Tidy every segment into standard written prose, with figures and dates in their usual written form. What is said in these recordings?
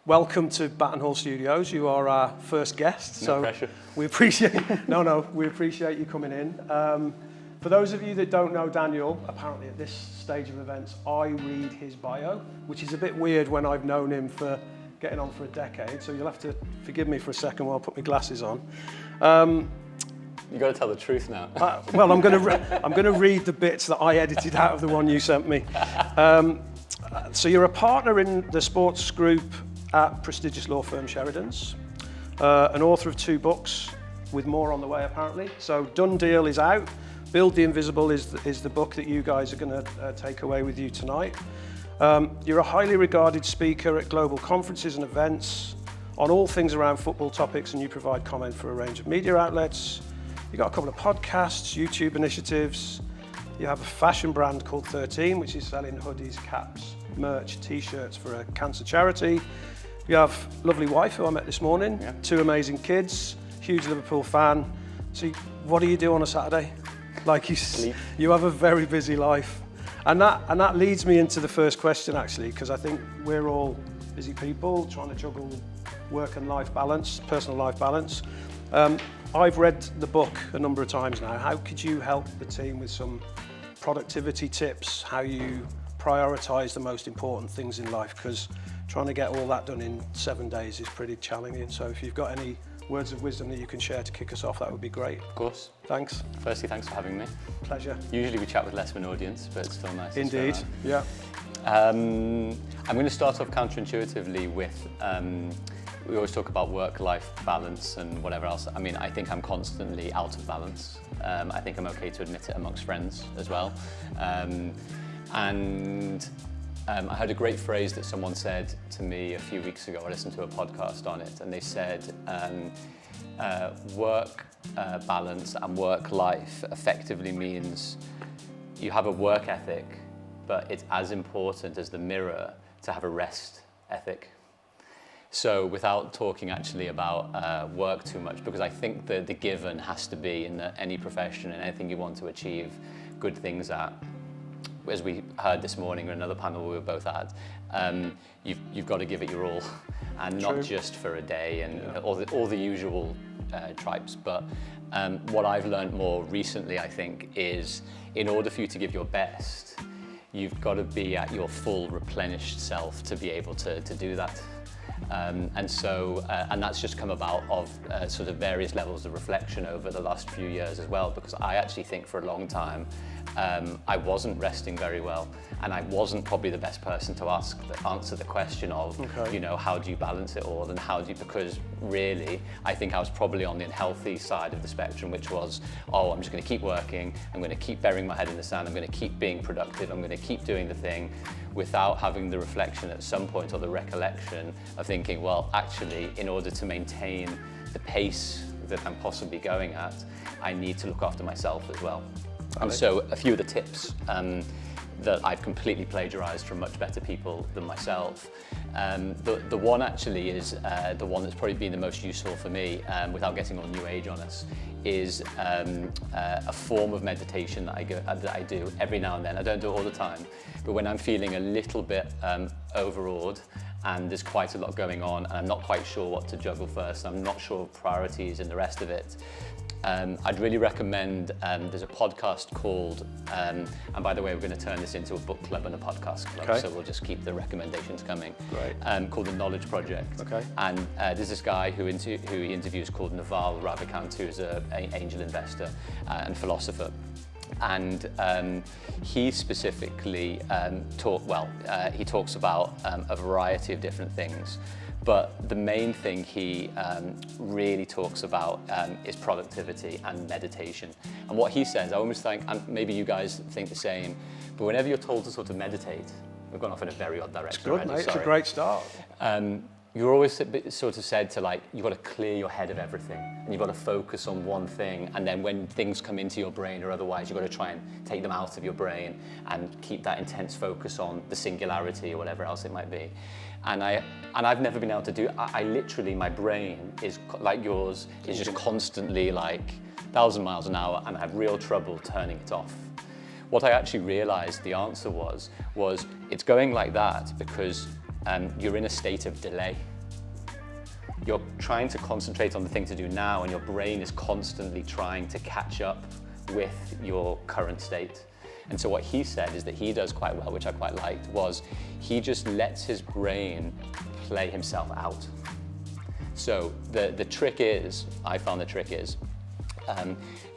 welcome to Battenhall Studios. You are our first guest. No pressure. We appreciate, we appreciate you coming in. For those of you that don't know Daniel, apparently at this stage of events, I read his bio, which is a bit weird when I've known him for getting on for a decade. So you'll have to forgive me for a second while I put my glasses on. You got to tell the truth now. Well, I'm going to read the bits that I edited out of the one you sent me. So you're a partner in the sports group at prestigious law firm Sheridan's, an author of 2 books with more on the way apparently. So Done Deal is out. Build the Invisible is the book that you guys are going to take away with you tonight. You're a highly regarded speaker at global conferences and events on all things around football topics, and you provide comment for a range of media outlets. You've got a couple of podcasts, YouTube initiatives. You have a fashion brand called 13, which is selling hoodies, caps, merch, t-shirts for a cancer charity. You have a lovely wife who I met this morning, 2 amazing kids, huge Liverpool fan. So what do you do on a Saturday? Like you have a very busy life. And that leads me into the first question actually, because I think we're all busy people trying to juggle work and life balance, personal life balance. I've read the book a number of times now. How could you help the team with some productivity tips, how you prioritize the most important things in life? Because trying to get all that done in 7 days is pretty challenging. So if you've got any words of wisdom that you can share to kick us off, that would be great. Of course. Thanks. Firstly, thanks for having me. Pleasure. Usually we chat with less of an audience, but it's still nice. Indeed, yeah. I'm going to start off counterintuitively with, we always talk about work-life balance and whatever else. I mean, I think I'm constantly out of balance. I think I'm okay to admit it amongst friends as well. I heard a great phrase that someone said to me a few weeks ago. I listened to a podcast on it, and they said work balance and work life effectively means you have a work ethic, but it's as important as the mirror to have a rest ethic. So without talking actually about work too much, because I think the given has to be in any profession and anything you want to achieve good things at. As we heard this morning in another panel we were both at, you've got to give it your all, and not just for a day and all the usual tripes. But what I've learned more recently, I think, is in order for you to give your best, you've got to be at your full replenished self to be able to do that. And that's just come about of sort of various levels of reflection over the last few years as well, because I actually think for a long time I wasn't resting very well, and I wasn't probably the best person to answer the question of, you know, how do you balance it all, and because really I think I was probably on the unhealthy side of the spectrum, which was, I'm just going to keep working, I'm going to keep burying my head in the sand, I'm going to keep being productive, I'm going to keep doing the thing, without having the reflection at some point or the recollection of thinking, well, actually, in order to maintain the pace that I'm possibly going at, I need to look after myself as well. And so a few of the tips that I've completely plagiarized from much better people than myself. The one actually is the one that's probably been the most useful for me, without getting all new age on us, is a form of meditation that I do every now and then. I don't do it all the time, but when I'm feeling a little bit overawed and there's quite a lot going on and I'm not quite sure what to juggle first, I'm not sure of priorities and the rest of it, I'd really recommend, there's a podcast called, and by the way, we're going to turn this into a book club and a podcast club, so we'll just keep the recommendations coming. Great. Called The Knowledge Project. Okay. And there's this guy who he interviews called Naval Ravikant, who's an angel investor and philosopher. And he specifically he talks about a variety of different things. But the main thing he really talks about is productivity and meditation. And what he says, I almost think, and maybe you guys think the same, but whenever you're told to sort of meditate, we've gone off in a very odd direction. It's good, mate. It's a great start. You're always sort of said to, like, you've got to clear your head of everything, and you've got to focus on one thing, and then when things come into your brain or otherwise, you've got to try and take them out of your brain and keep that intense focus on the singularity or whatever else it might be. And I've never been able to do it. I literally, my brain is like yours, is just constantly like 1,000 miles an hour, and I have real trouble turning it off. What I actually realized the answer was it's going like that because you're in a state of delay. you're trying to concentrate on the thing to do now, and your brain is constantly trying to catch up with your current state. And so what he said is that he does quite well, which I quite liked, was he just lets his brain play himself out. So the trick is, I found the trick is,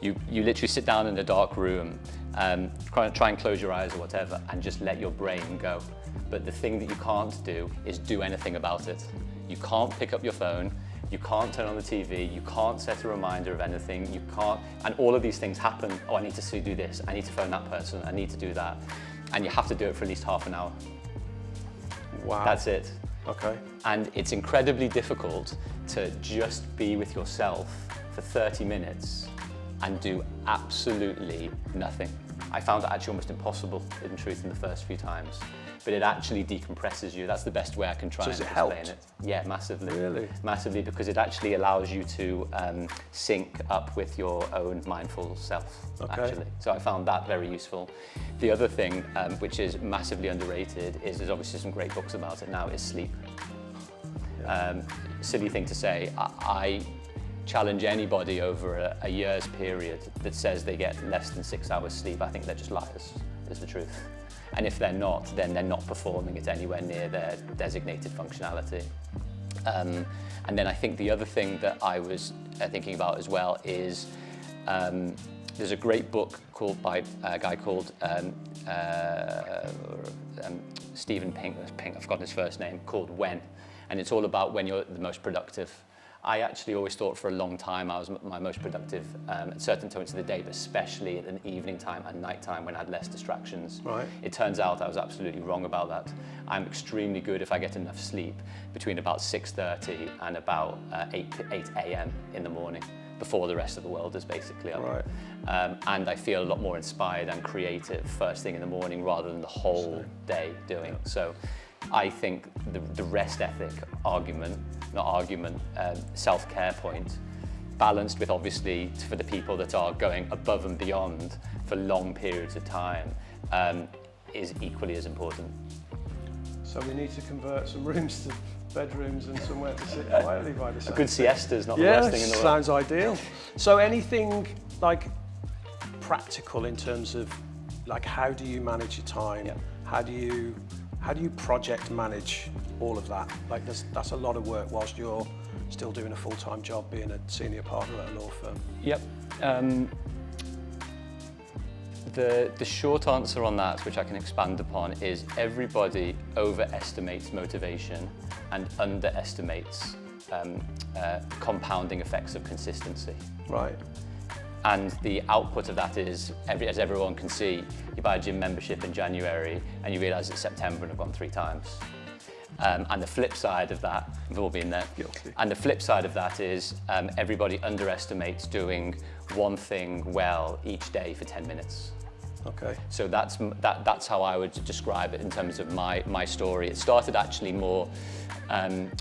you literally sit down in a dark room, try and close your eyes or whatever, and just let your brain go. But the thing that you can't do is do anything about it. You can't pick up your phone, you can't turn on the TV, you can't set a reminder of anything, you can't, and all of these things happen. Oh, I need to do this, I need to phone that person, I need to do that. And you have to do it for at least half an hour. Wow. That's it. Okay. And it's incredibly difficult to just be with yourself for 30 minutes and do absolutely nothing. I found it actually almost impossible, in truth, in the first few times. But it actually decompresses you. That's the best way I can try and explain it. Yeah, massively. Really? Massively, because it actually allows you to sync up with your own mindful self, actually. So I found that very useful. The other thing, which is massively underrated, is there's obviously some great books about it now, is sleep. Silly thing to say, I challenge anybody over a year's period that says they get less than 6 hours sleep. I think they're just liars, is the truth. And if they're not, then they're not performing at anywhere near their designated functionality. And then I think the other thing that I was thinking about as well is there's a great book by a guy called Stephen Pink, I've forgotten his first name, called When. And it's all about when you're the most productive. I actually always thought for a long time I was my most productive at certain times of the day, but especially at an evening time and night time when I had less distractions. Right. It turns out I was absolutely wrong about that. I'm extremely good if I get enough sleep between about 6:30 and about 8 a.m. in the morning, before the rest of the world is basically up. Right. And I feel a lot more inspired and creative first thing in the morning rather than the whole day doing. So I think the rest ethic self-care point, balanced with obviously for the people that are going above and beyond for long periods of time, is equally as important. So we need to convert some rooms to bedrooms and somewhere to sit quietly by the side. A good siesta is not the worst thing in the world. Sounds ideal. So anything like practical in terms of like how do you manage your time? Yeah. How do you project manage all of that? Like that's a lot of work whilst you're still doing a full-time job being a senior partner at a law firm. Yep. The short answer on that, which I can expand upon, is everybody overestimates motivation and underestimates compounding effects of consistency. Right. And the output of that is, as everyone can see, you buy a gym membership in January and you realise it's September and I've gone 3 times. And the flip side of that, we've all been there. Guilty. And the flip side of that is everybody underestimates doing one thing well each day for 10 minutes. Okay. So that's how I would describe it in terms of my story. It started actually more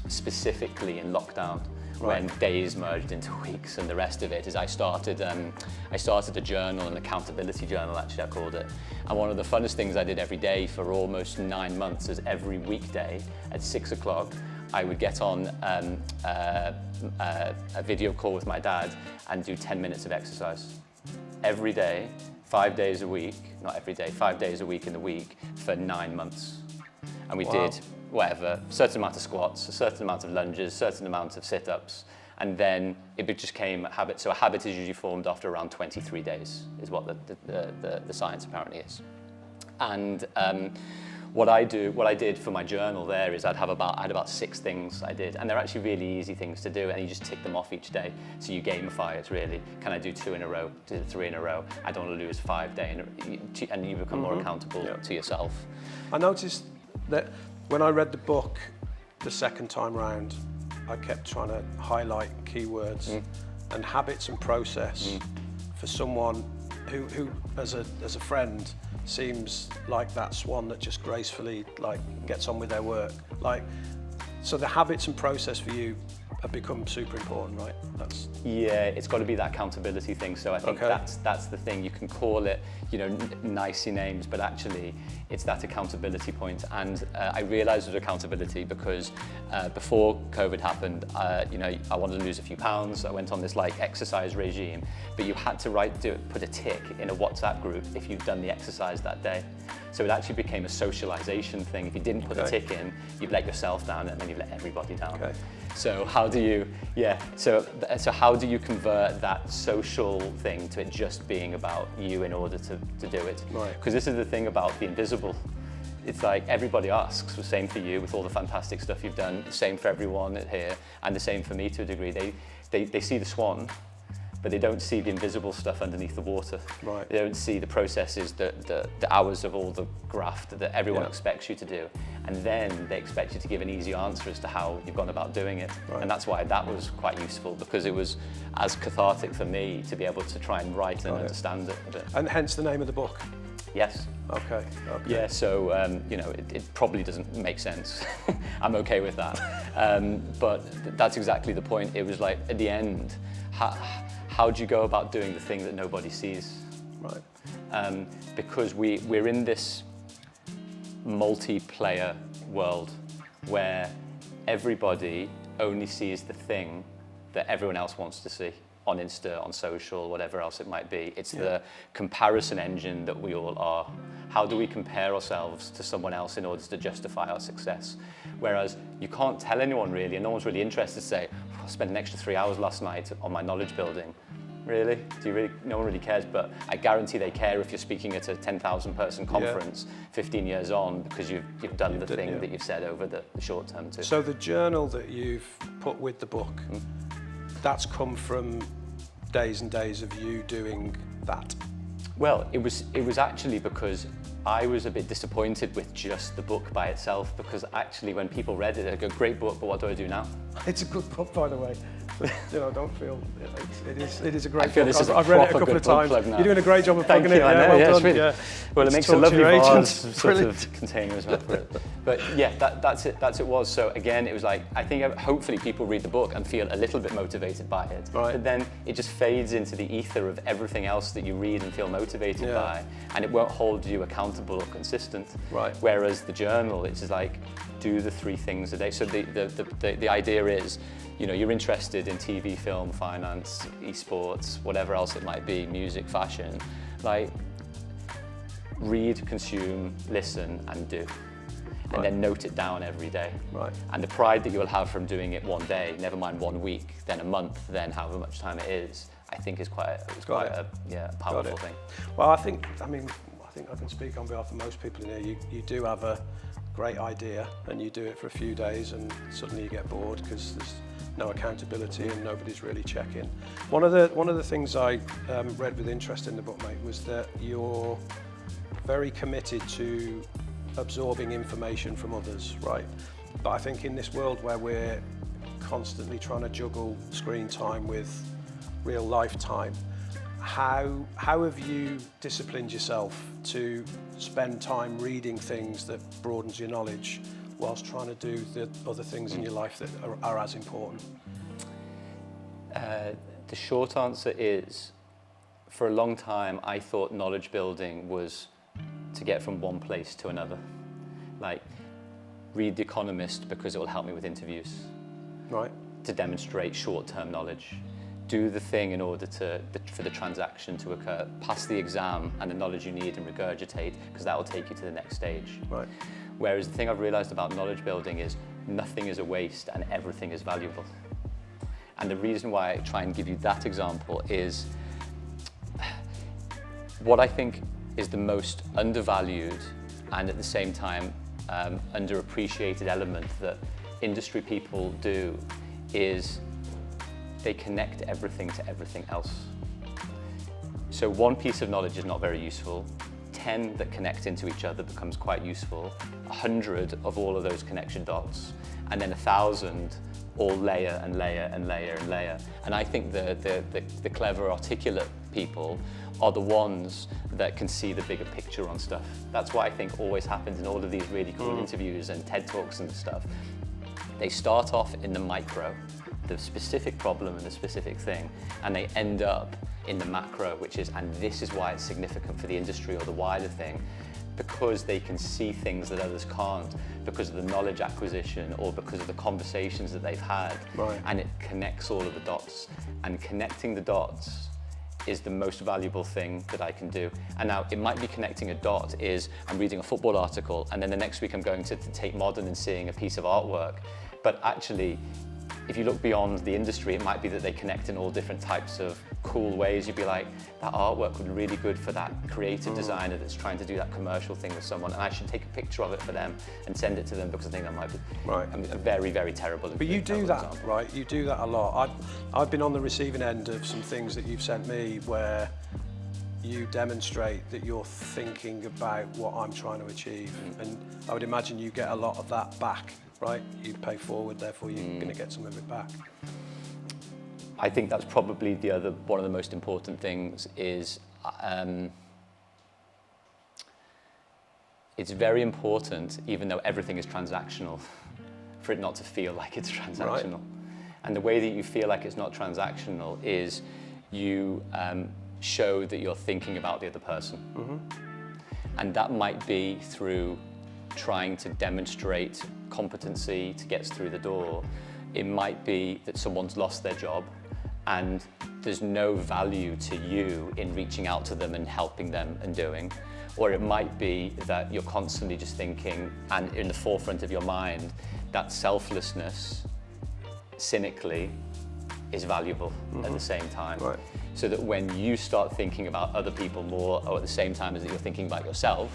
specifically in lockdown. Right. When days merged into weeks, and the rest of it is I started a journal, an accountability journal actually I called it. And one of the funnest things I did every day for almost 9 months is every weekday at 6 o'clock I would get on a video call with my dad and do 10 minutes of exercise. Every day, 5 days a week, not every day, 5 days a week in the week for 9 months. And we did whatever, a certain amount of squats, a certain amount of lunges, a certain amount of sit-ups, and then it just became a habit. So a habit is usually formed after around 23 days, is what the science apparently is. And what I did for my journal there is I had about 6 things I did, and they're actually really easy things to do, and you just tick them off each day. So you gamify it really. Can I do 2 in a row? Do 3 in a row? I don't want to lose 5 days, and you become more accountable to yourself. I noticed that when I read the book the second time round, I kept trying to highlight keywords and habits and process for someone who as a friend seems like that swan that just gracefully like gets on with their work. Like, so the habits and process for you have become super important, right? Yeah, it's got to be that accountability thing. So I think that's the thing. You can call it, nicey names, but actually it's that accountability point. And I realized it was accountability because before COVID happened, you know, I wanted to lose a few pounds. I went on this like exercise regime, but you had to put a tick in a WhatsApp group if you'd done the exercise that day. So it actually became a socialization thing. If you didn't put a tick in, you'd let yourself down and then you'd let everybody down. Okay. So how do you, so how do you convert that social thing to it just being about you in order to do it? Right. Because this is the thing about the invisible. It's like everybody asks, the same for you with all the fantastic stuff you've done, the same for everyone here, and the same for me to a degree. They see the swan, but they don't see the invisible stuff underneath the water. Right. They don't see the processes, the hours of all the graft that everyone expects you to do. And then they expect you to give an easy answer as to how you've gone about doing it. Right. And that's why that was quite useful, because it was as cathartic for me to be able to try and write and understand it a bit. And hence the name of the book? Yes. Okay. Yeah, so, you know, it probably doesn't make sense. I'm okay with that. But that's exactly the point. It was like, at the end, how do you go about doing the thing that nobody sees? Right. Because we're in this multiplayer world where everybody only sees the thing that everyone else wants to see on Insta, on social, whatever else it might be. It's the comparison engine that we all are. How do we compare ourselves to someone else in order to justify our success? Whereas you can't tell anyone really, and no one's really interested to say, I spent an extra 3 hours last night on my knowledge building. Really? No one really cares, but I guarantee they care if you're speaking at a 10,000 person conference 15 years on, because you've done the thing that you've said over the short term too. So the journal that you've put with the book, that's come from days and days of you doing that? Well, it was actually because I was a bit disappointed with just the book by itself, because actually when people read it, they go, great book, but what do I do now? It's a good book, by the way. You know, don't feel it is a great I feel book. this is I've read it a couple of times. You're doing a great job of plugging it. Thank you, I know, well done. Really, yeah. Well, it It's makes a talk to lovely your vase agent. sort of container as well for it. But yeah, that's it was. So again, it was like, I think hopefully people read the book and feel a little bit motivated by it. Right. But then it just fades into the ether of everything else that you read and feel motivated by, and it won't hold you accountable or consistent. Right. Whereas the journal, it's just like, do the 3 things a day. So the idea is, you know, you're interested in TV, film, finance, esports, whatever else it might be, music, fashion, like read, consume, listen, and do. And then note it down every day. Right. And the pride that you'll have from doing it one day, never mind 1 week, then a month, then however much time it is, I think is quite a powerful thing. Well, I think I can speak on behalf of most people in here. You do have a great idea and you do it for a few days and suddenly you get bored because there's no accountability and nobody's really checking. One of the things I read with interest in the book, mate, was that you're very committed to absorbing information from others, right? But I think in this world where we're constantly trying to juggle screen time with real life time, how have you disciplined yourself to spend time reading things that broadens your knowledge whilst trying to do the other things in your life that are as important? The short answer is, for a long time, I thought knowledge building was to get from one place to another. Like, read The Economist because it will help me with interviews. Right. To demonstrate short-term knowledge. Do the thing in order for the transaction to occur. Pass the exam and the knowledge you need and regurgitate, because that will take you to the next stage. Right. Whereas the thing I've realized about knowledge building is nothing is a waste and everything is valuable. And the reason why I try and give you that example is what I think is the most undervalued and at the same time underappreciated element that industry people do is they connect everything to everything else. So one piece of knowledge is not very useful. 10 that connect into each other becomes quite useful. 100 of all of those connection dots, and then 1,000 all layer and layer and layer and layer. And I think the clever, articulate people are the ones that can see the bigger picture on stuff. That's what I think always happens in all of these really cool interviews and TED Talks and stuff. They start off in the micro, the specific problem and the specific thing, and they end up in the macro, which is, and this is why it's significant for the industry or the wider thing. because they can see things that others can't, because of the knowledge acquisition or because of the conversations that they've had. Right. And it connects all of the dots. And connecting the dots is the most valuable thing that I can do. And now it might be connecting a dot is I'm reading a football article and then the next week I'm going to Tate Modern and seeing a piece of artwork. But actually, if you look beyond the industry, it might be that they connect in all different types of cool ways. You'd be like, that artwork would be really good for that creative designer that's trying to do that commercial thing with someone, and I should take a picture of it for them and send it to them because I think that might be a very, very terrible. But you do that, right? You do that a lot. I've been on the receiving end of some things that you've sent me where you demonstrate that you're thinking about what I'm trying to achieve. And I would imagine you get a lot of that back, right? You pay forward, therefore you're going to get some of it back. I think that's probably one of the most important things is it's very important, even though everything is transactional, for it not to feel like it's transactional. Right. And the way that you feel like it's not transactional is you show that you're thinking about the other person. And that might be through trying to demonstrate competency to get us through the door. It might be that someone's lost their job and there's no value to you in reaching out to them and helping them and doing. Or it might be that you're constantly just thinking, and in the forefront of your mind, that selflessness, cynically, is valuable at the same time. Right. So that when you start thinking about other people more, or at the same time as you're thinking about yourself,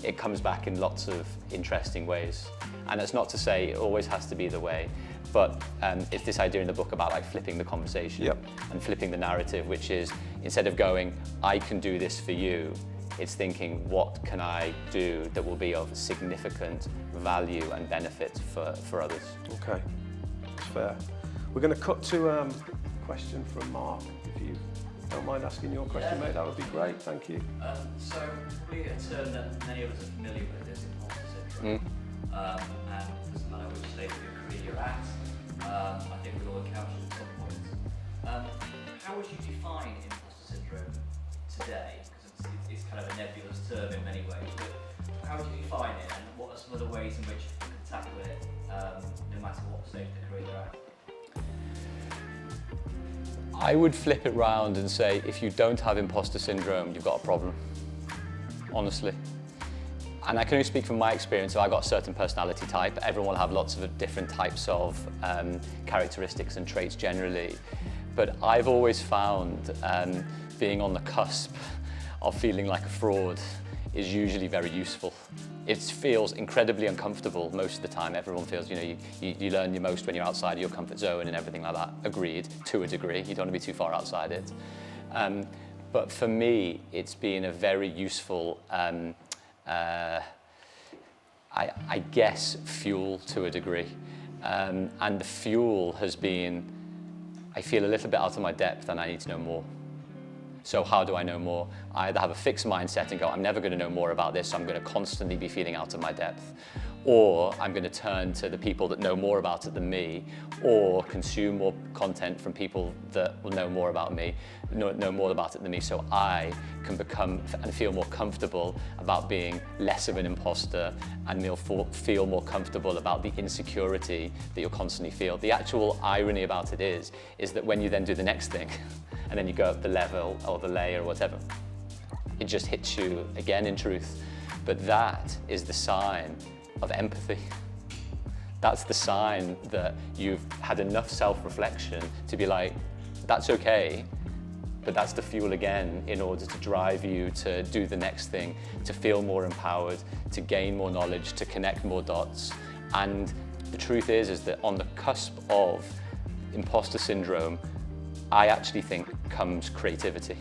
it comes back in lots of interesting ways. And that's not to say it always has to be the way, but it's this idea in the book about like flipping the conversation and flipping the narrative, which is instead of going, I can do this for you, it's thinking, what can I do that will be of significant value and benefit for others? Okay, that's fair. We're going to cut to a question from Mark. If you don't mind asking your question, mate, that would be great. Thank you. So probably a term that many of us are familiar with is impostor syndrome. And it doesn't matter which stage of your career you're at. I think we'll all encounter it at some point. How would you define impostor syndrome today? Because it's kind of a nebulous term in many ways, but how would you define it, and what are some of the ways in which you can tackle it, no matter what stage of the career you're at? I would flip it round and say, if you don't have imposter syndrome, you've got a problem, honestly. And I can only speak from my experience. So I got a certain personality type. Everyone will have lots of different types of characteristics and traits generally. But I've always found being on the cusp of feeling like a fraud is usually very useful. It feels incredibly uncomfortable most of the time. Everyone feels, you learn your most when you're outside of your comfort zone and everything like that. Agreed, to a degree. You don't want to be too far outside it. But for me, it's been a very useful, I guess, fuel to a degree. And the fuel has been, I feel a little bit out of my depth and I need to know more. So how do I know more? I either have a fixed mindset and go, I'm never going to know more about this, so I'm going to constantly be feeling out of my depth. Or I'm going to turn to the people that know more about it than me, or consume more content from people that will know more about me, know more about it than me, so I can become and feel more comfortable about being less of an imposter and feel more comfortable about the insecurity that you'll constantly feel. The actual irony about it is that when you then do the next thing, and then you go up the level or the layer or whatever, it just hits you again in truth. But that is the sign of empathy. That's the sign that you've had enough self-reflection to be like, that's okay, but that's the fuel again in order to drive you to do the next thing, to feel more empowered, to gain more knowledge, to connect more dots. And the truth is that on the cusp of imposter syndrome, I actually think comes creativity.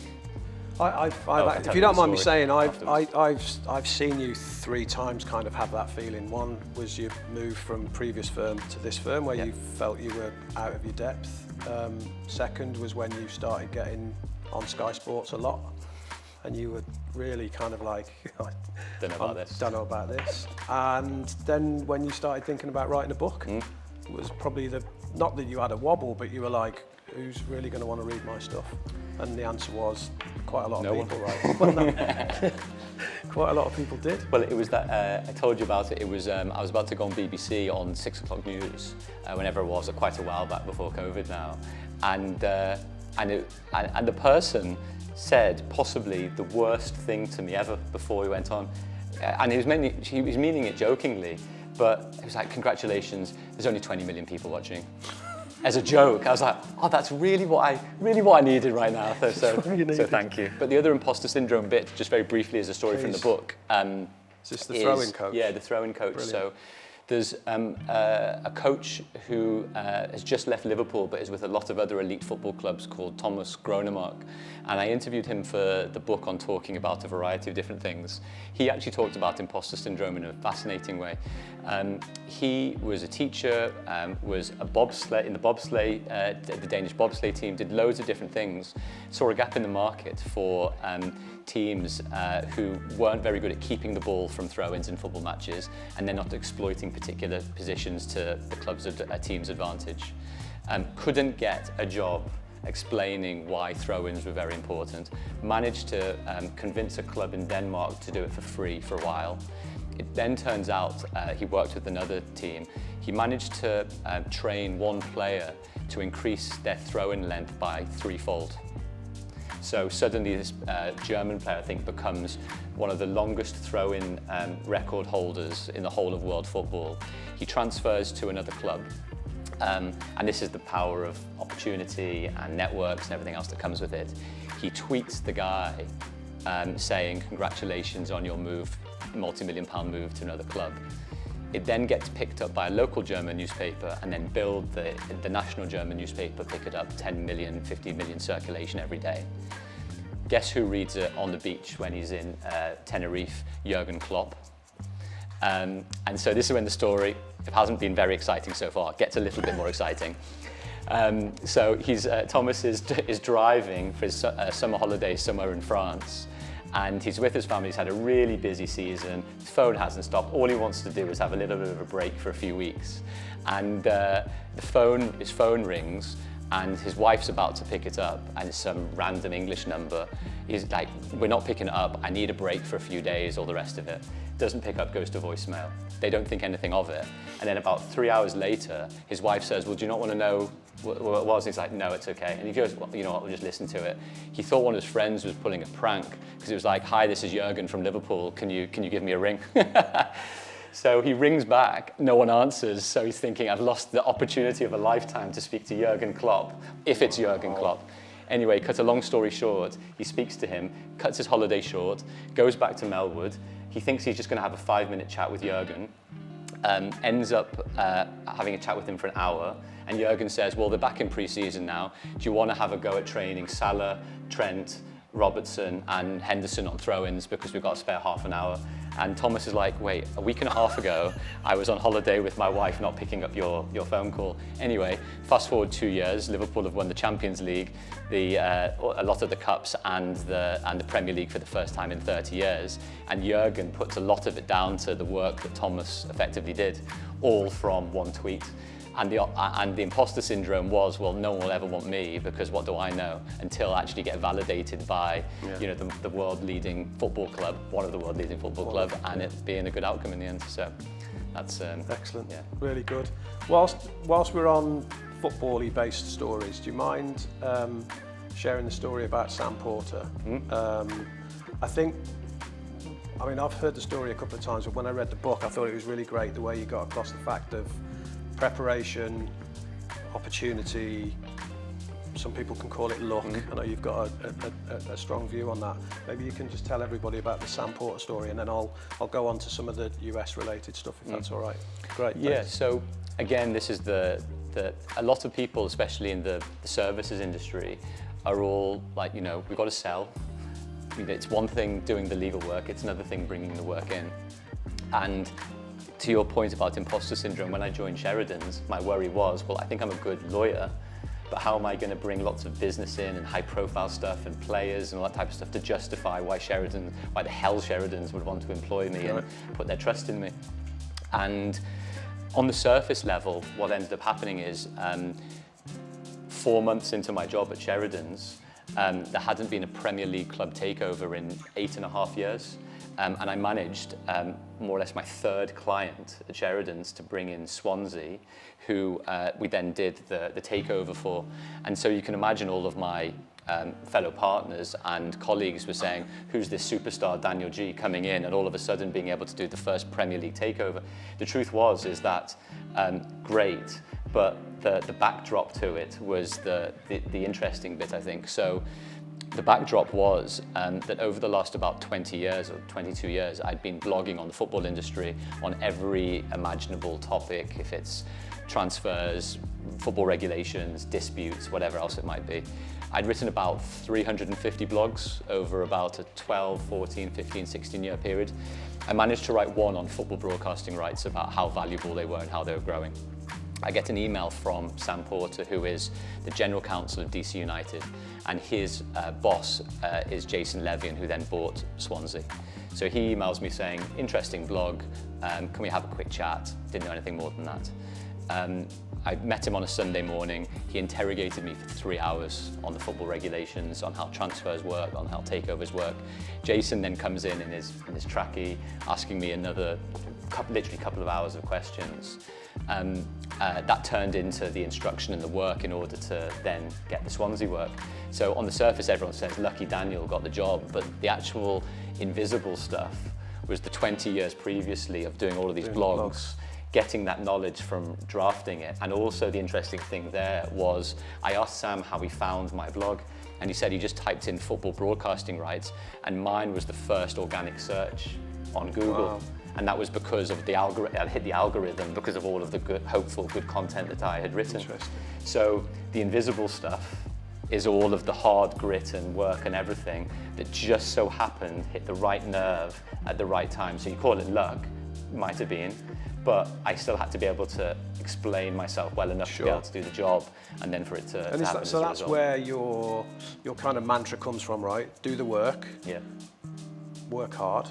If you don't mind me saying, I've seen you 3 times kind of have that feeling. One was your move from previous firm to this firm where you felt you were out of your depth. Second was when you started getting on Sky Sports a lot and you were really kind of like, don't know about this. And then when you started thinking about writing a book, it was probably not that you had a wobble, but you were like, who's really going to want to read my stuff? And the answer was quite a lot of people, right? Well, Quite a lot of people did. Well, it was that, I told you about it, it was, I was about to go on BBC on 6 o'clock news, whenever it was, quite a while back before COVID now, and the person said possibly the worst thing to me ever before he went on, and he was meaning it jokingly, but he was like, congratulations, there's only 20 million people watching. As a joke, I was like, oh, that's really what I needed right now. So thank you. But the other imposter syndrome bit, just very briefly, is a story from the book. Is this the throw-in coach? Yeah, the throw-in coach. Brilliant. So there's a coach who has just left Liverpool, but is with a lot of other elite football clubs, called Thomas Gronemark. And I interviewed him for the book on talking about a variety of different things. He actually talked about imposter syndrome in a fascinating way. He was a teacher, was a bobsleigh, in the bobsleigh, the Danish bobsleigh team, did loads of different things, saw a gap in the market for teams who weren't very good at keeping the ball from throw-ins in football matches, and then not exploiting particular positions to the club's team's advantage. Couldn't get a job explaining why throw-ins were very important. Managed to convince a club in Denmark to do it for free for a while. It then turns out he worked with another team. He managed to train one player to increase their throw-in length by 3-fold. So suddenly this German player, I think, becomes one of the longest throw-in record holders in the whole of world football. He transfers to another club. And this is the power of opportunity and networks and everything else that comes with it. He tweets the guy saying, congratulations on your move, multi-million-pound move to another club. It then gets picked up by a local German newspaper, and then the national German newspaper pick it up, 10 million, 50 million circulation every day. Guess who reads it on the beach when he's in Tenerife? Jurgen Klopp. And so this is when the story, it hasn't been very exciting so far, gets a little bit more exciting. So Thomas is driving for his summer holiday somewhere in France, and he's with his family. He's had a really busy season. His phone hasn't stopped. All he wants to do is have a little bit of a break for a few weeks. And his phone rings, and his wife's about to pick it up, and it's some random English number. He's like, we're not picking it up. I need a break for a few days, all the rest of it. Doesn't pick up, goes to voicemail. They don't think anything of it. And then about 3 hours later, his wife says, well, do you not want to know what it was? And he's like, no, it's okay. And he goes, well, you know what, we'll just listen to it. He thought one of his friends was pulling a prank, because it was like, hi, this is Jurgen from Liverpool. Can you give me a ring? So he rings back, no one answers, so he's thinking, I've lost the opportunity of a lifetime to speak to Jurgen Klopp, if it's Jurgen Klopp. Anyway, cut a long story short, he speaks to him, cuts his holiday short, goes back to Melwood. He thinks he's just going to have a 5-minute chat with Jurgen, ends up having a chat with him for an hour, and Jurgen says, well, they're back in pre-season now. Do you want to have a go at training Salah, Trent, Robertson and Henderson on throw-ins, because we've got a spare half an hour? And Thomas is like, wait, a week and a half ago, I was on holiday with my wife, not picking up your phone call. Anyway, fast forward 2 years, Liverpool have won the Champions League, a lot of the cups and the Premier League for the first time in 30 years. And Jurgen puts a lot of it down to the work that Thomas effectively did, all from one tweet. And the imposter syndrome was, well, no one will ever want me, because what do I know? Until I actually get validated by, the world-leading football club, one of the world-leading football club, and it being a good outcome in the end. So that's excellent. Yeah. Really good. Whilst we're on football-y based stories, do you mind sharing the story about Sam Porter? I've heard the story a couple of times, but when I read the book, I thought it was really great the way you got across the fact of preparation, opportunity, some people can call it luck. I know you've got a strong view on that. Maybe you can just tell everybody about the Sam Porter story, and then I'll go on to some of the US related stuff, if that's all right. Great. Yeah, thanks. so again, this is a lot of people, especially in the services industry, are all like, we've got to sell. It's one thing doing the legal work, it's another thing bringing the work in. And to your point about imposter syndrome, when I joined Sheridan's, my worry was, well, I think I'm a good lawyer, but how am I going to bring lots of business in and high profile stuff and players and all that type of stuff to justify why the hell Sheridan's would want to employ me and put their trust in me? And on the surface level, what ended up happening is 4 months into my job at Sheridan's, there hadn't been a Premier League club takeover in 8.5 years. And I managed more or less my third client at Sheridan's to bring in Swansea, who we then did the takeover for. And so you can imagine all of my fellow partners and colleagues were saying, who's this superstar Daniel Geey coming in, and all of a sudden being able to do the first Premier League takeover. The truth is that great, but the backdrop to it was the interesting bit, I think. So the backdrop was that over the last about 20 years or 22 years, I'd been blogging on the football industry on every imaginable topic, if it's transfers, football regulations, disputes, whatever else it might be. I'd written about 350 blogs over about a 12, 14, 15, 16-year period. I managed to write one on football broadcasting rights about how valuable they were and how they were growing. I get an email from Sam Porter, who is the general counsel of DC United, and his boss is Jason Levian, who then bought Swansea. So he emails me saying, interesting blog, can we have a quick chat? Didn't know anything more than that. I met him on a Sunday morning. He interrogated me for 3 hours on the football regulations, on how transfers work, on how takeovers work. Jason then comes in his trackie, asking me another literally couple of hours of questions. That turned into the instruction and the work in order to then get the Swansea work. So on the surface, everyone says, lucky Daniel got the job, but the actual invisible stuff was the 20 years previously of doing all of these blogs, getting that knowledge from drafting it. And also the interesting thing there was, I asked Sam how he found my blog, and he said he just typed in football broadcasting rights, and mine was the first organic search on Google. Wow. And that was because of the algorithm. I hit the algorithm because of all of the good, hopeful, good content that I had written. So the invisible stuff is all of the hard grit and work and everything that just so happened hit the right nerve at the right time. So you call it luck, might have been, but I still had to be able to explain myself well enough to be able to do the job, and then for it to happen. So that's where your kind of mantra comes from, right? Do the work. Yeah. Work hard.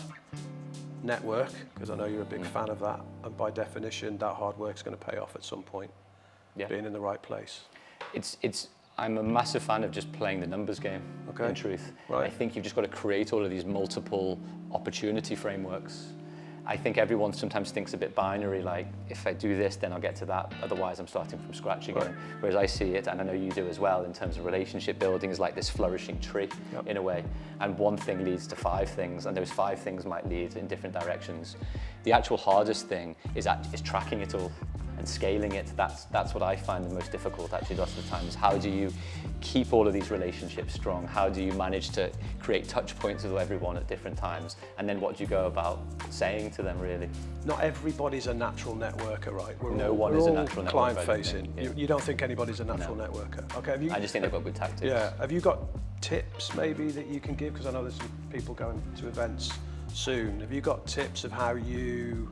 Network, because I know you're a big fan of that, and by definition, that hard work's going to pay off at some point. Yeah. Being in the right place. I'm a massive fan of just playing the numbers game. Okay. In truth, Right. I think you've just got to create all of these multiple opportunity frameworks. I think everyone sometimes thinks a bit binary, like if I do this, then I'll get to that. Otherwise, I'm starting from scratch again. Right. Whereas I see it, and I know you do as well, in terms of relationship building, is like this flourishing tree in a way. And one thing leads to 5 things, and those 5 things might lead in different directions. The actual hardest thing is tracking it all and scaling it. That's what I find the most difficult actually lots of the time, is how do you keep all of these relationships strong? How do you manage to create touch points with everyone at different times? And then what do you go about saying to them, really? Not everybody's a natural networker, right? No one is a natural networker. Client facing. Yeah. You don't think anybody's a natural networker? Okay. I just think they've got good tactics. Yeah. Have you got tips maybe that you can give? Because I know there's some people going to events soon. Have you got tips of how you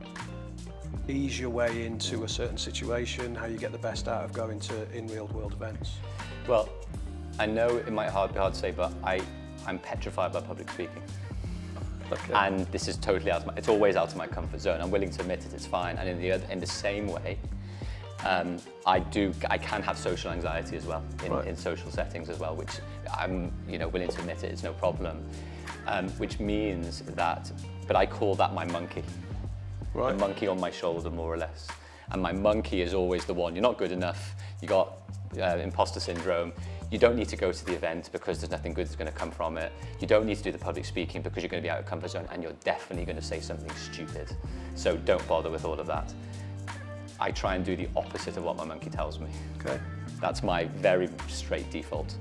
ease your way into a certain situation, how you get the best out of going to in real world events? Well, I know it might be hard to say, but I'm petrified by public speaking. Okay. And this is totally it's always out of my comfort zone. I'm willing to admit it, it's fine. And in the same way, I can have social anxiety as well in social settings as well, which I'm willing to admit it's no problem. Which means that, but I call that my monkey. Right. The monkey on my shoulder, more or less. And my monkey is always the one, you're not good enough, you got imposter syndrome, you don't need to go to the event because there's nothing good that's going to come from it, you don't need to do the public speaking because you're going to be out of comfort zone, and you're definitely going to say something stupid. So don't bother with all of that. I try and do the opposite of what my monkey tells me. Okay. That's my very straight default.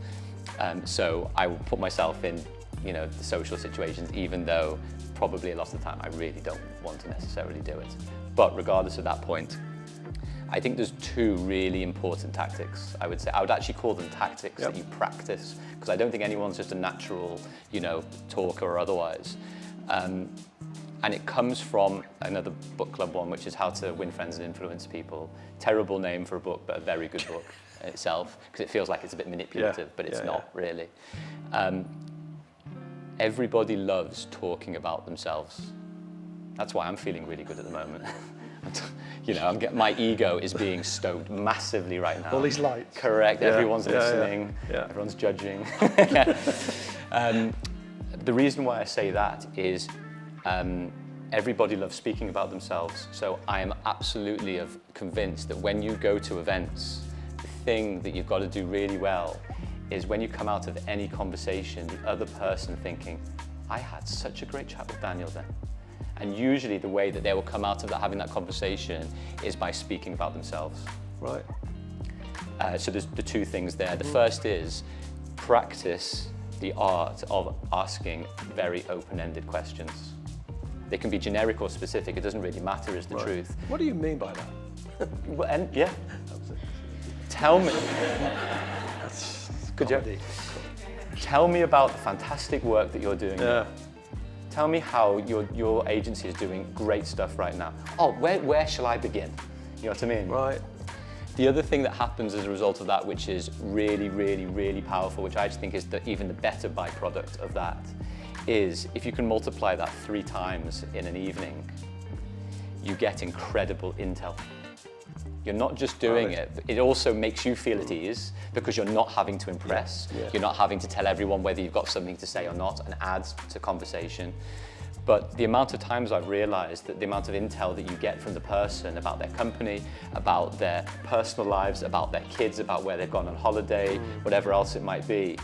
So I will put myself in the social situations, even though probably a lot of the time I really don't want to necessarily do it. But regardless of that point, I think there's 2 really important tactics, I would say. I would actually call them tactics that you practice, because I don't think anyone's just a natural, talker or otherwise. And it comes from another book club one, which is How to Win Friends and Influence People. Terrible name for a book, but a very good book in itself, because it feels like it's a bit manipulative, but it's not really. Everybody loves talking about themselves. That's why I'm feeling really good at the moment. My ego is being stoked massively right now. All these lights. Correct, everyone's listening, everyone's judging. The reason why I say that is everybody loves speaking about themselves. So I am absolutely convinced that when you go to events, the thing that you've got to do really well is when you come out of any conversation, the other person thinking, I had such a great chat with Daniel then. And usually the way that they will come out of having that conversation is by speaking about themselves. Right. So there's the two things there. The first is practice the art of asking very open-ended questions. They can be generic or specific, it doesn't really matter is the truth. What do you mean by that? Well, and yeah. Tell me. Good job. Tell me about the fantastic work that you're doing. Yeah. Tell me how your agency is doing great stuff right now. Oh, where shall I begin? You know what I mean? Right. The other thing that happens as a result of that, which is really, really, really powerful, which I just think is even the better byproduct of that, is if you can multiply that 3 times in an evening, you get incredible intel. You're not just doing it, it also makes you feel at ease because you're not having to impress. Yeah. You're not having to tell everyone whether you've got something to say or not, and adds to conversation. But the amount of times I've realized that the amount of intel that you get from the person about their company, about their personal lives, about their kids, about where they've gone on holiday, whatever else it might be,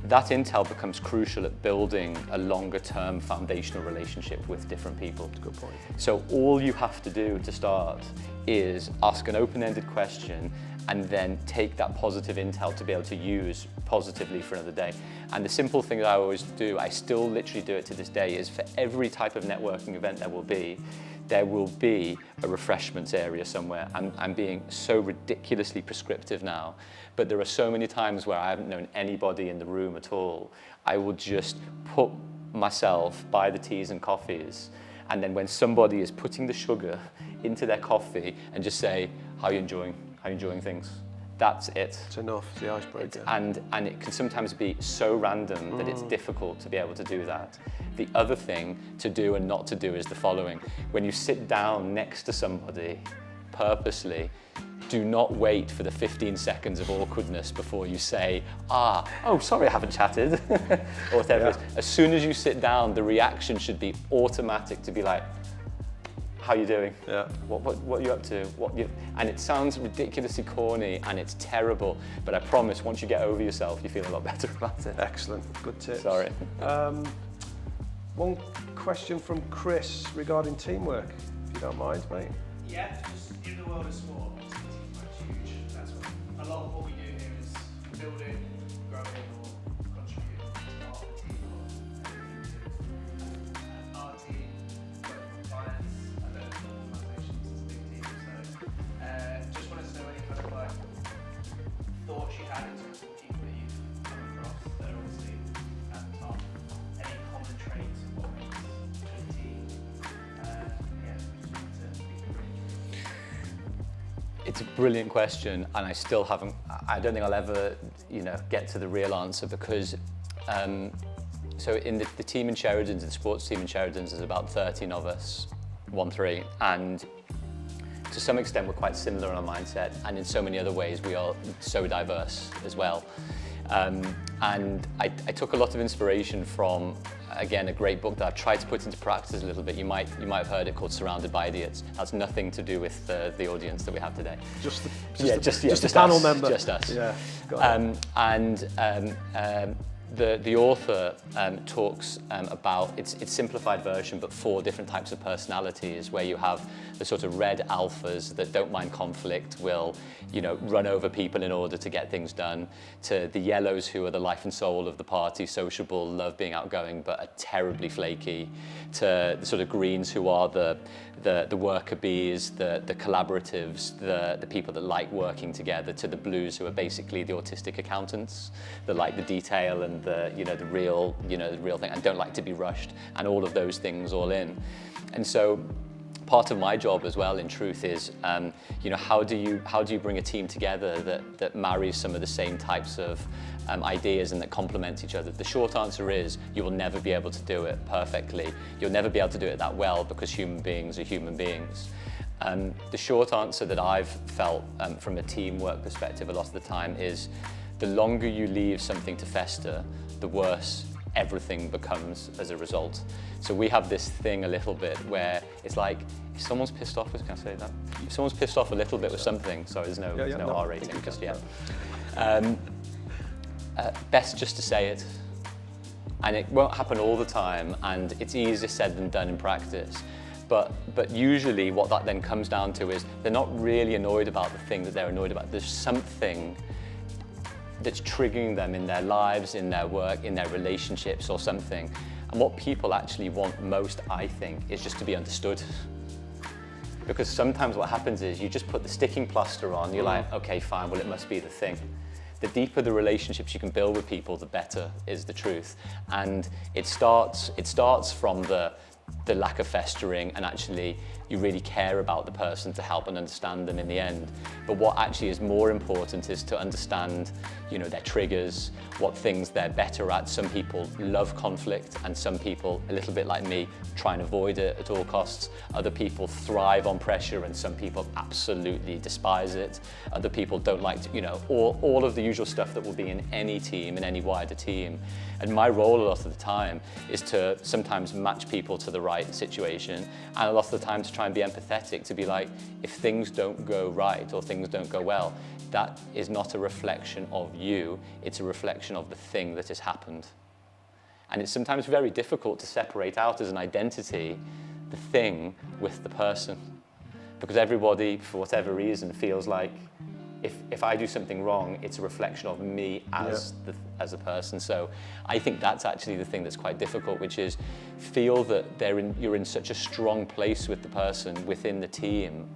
that intel becomes crucial at building a longer term foundational relationship with different people. Good point. So all you have to do to start is ask an open-ended question and then take that positive intel to be able to use positively for another day. And the simple thing that I always do, I still literally do it to this day, is for every type of networking event there will be a refreshments area somewhere. I'm being so ridiculously prescriptive now, but there are so many times where I haven't known anybody in the room at all. I will just put myself by the teas and coffees, and then when somebody is putting the sugar into their coffee and just say, how are you enjoying things? That's it. It's enough, it's the icebreaker. And it can sometimes be so random that it's difficult to be able to do that. The other thing to do and not to do is the following. When you sit down next to somebody, purposely, do not wait for the 15 seconds of awkwardness before you say, oh, sorry, I haven't chatted, or whatever it is. As soon as you sit down, the reaction should be automatic to be like, how are you doing? Yeah. What are you up to? And it sounds ridiculously corny and it's terrible, but I promise once you get over yourself, you feel a lot better about it. Excellent, good tips. Sorry. One question from Chris regarding teamwork, if you don't mind, mate. Yeah, just in the world of sport, obviously teamwork's huge. That's what a lot of what we do here is building, growing, or contributing to part of the team or everything we do. Our team, both from finance and then organisations, is a big team. So just wanted to know any kind of like thoughts you had in terms of people that you've come across that are obviously at the top. Any common traits of what makes a good team? Yeah, just wanted to pick your brain. It's a brilliant question, and I still haven't. I don't think I'll ever, get to the real answer because. So in the team in Sheridan's, the sports team in Sheridan's, there's about 13 of us, 1-3, and to some extent we're quite similar in our mindset, and in so many other ways we are so diverse as well. And I took a lot of inspiration from, again, a great book that I've tried to put into practice a little bit. You might have heard it, called Surrounded by Idiots. It has nothing to do with the audience that we have today. Just Just panel us, member. Just us. Yeah, got it. The author talks about, it's simplified version, but 4 different types of personalities, where you have the sort of red alphas that don't mind conflict, will run over people in order to get things done, to the yellows who are the life and soul of the party, sociable, love being outgoing, but are terribly flaky, to the sort of greens who are the worker bees, the collaboratives, the people that like working together, to the blues who are basically the autistic accountants that like the detail and the real thing and don't like to be rushed, and all of those things all in. And so part of my job as well, in truth, is how do you bring a team together that marries some of the same types of ideas and that complement each other? The short answer is you will never be able to do it perfectly. You'll never be able to do it that well because human beings are human beings. The short answer that I've felt from a teamwork perspective a lot of the time is the longer you leave something to fester, the worse everything becomes as a result. So we have this thing a little bit where it's like, if someone's pissed off, can I say that? If someone's pissed off a little bit with something, sorry, there's no R rating just yet. Best just to say it. And it won't happen all the time, and it's easier said than done in practice. But usually what that then comes down to is they're not really annoyed about the thing that they're annoyed about. There's something that's triggering them in their lives, in their work, in their relationships or something. And what people actually want most, I think, is just to be understood. Because sometimes what happens is you just put the sticking plaster on, you're like, okay, fine, well, it must be the thing. The deeper the relationships you can build with people, the better is the truth. And it starts from the lack of festering, and actually you really care about the person to help and understand them in the end. But what actually is more important is to understand, their triggers, what things they're better at. Some people love conflict, and some people, a little bit like me, try and avoid it at all costs. Other people thrive on pressure, and some people absolutely despise it. Other people don't like to, all of the usual stuff that will be in any team, in any wider team. And my role a lot of the time is to sometimes match people to the right situation, and a lot of the time to try and be empathetic, to be like, if things don't go right or things don't go well, that is not a reflection of you, it's a reflection of the thing that has happened. And it's sometimes very difficult to separate out as an identity the thing with the person, because everybody, for whatever reason, feels like if I do something wrong, it's a reflection of me as a person. So I think that's actually the thing that's quite difficult, which is feel that you're in such a strong place with the person within the team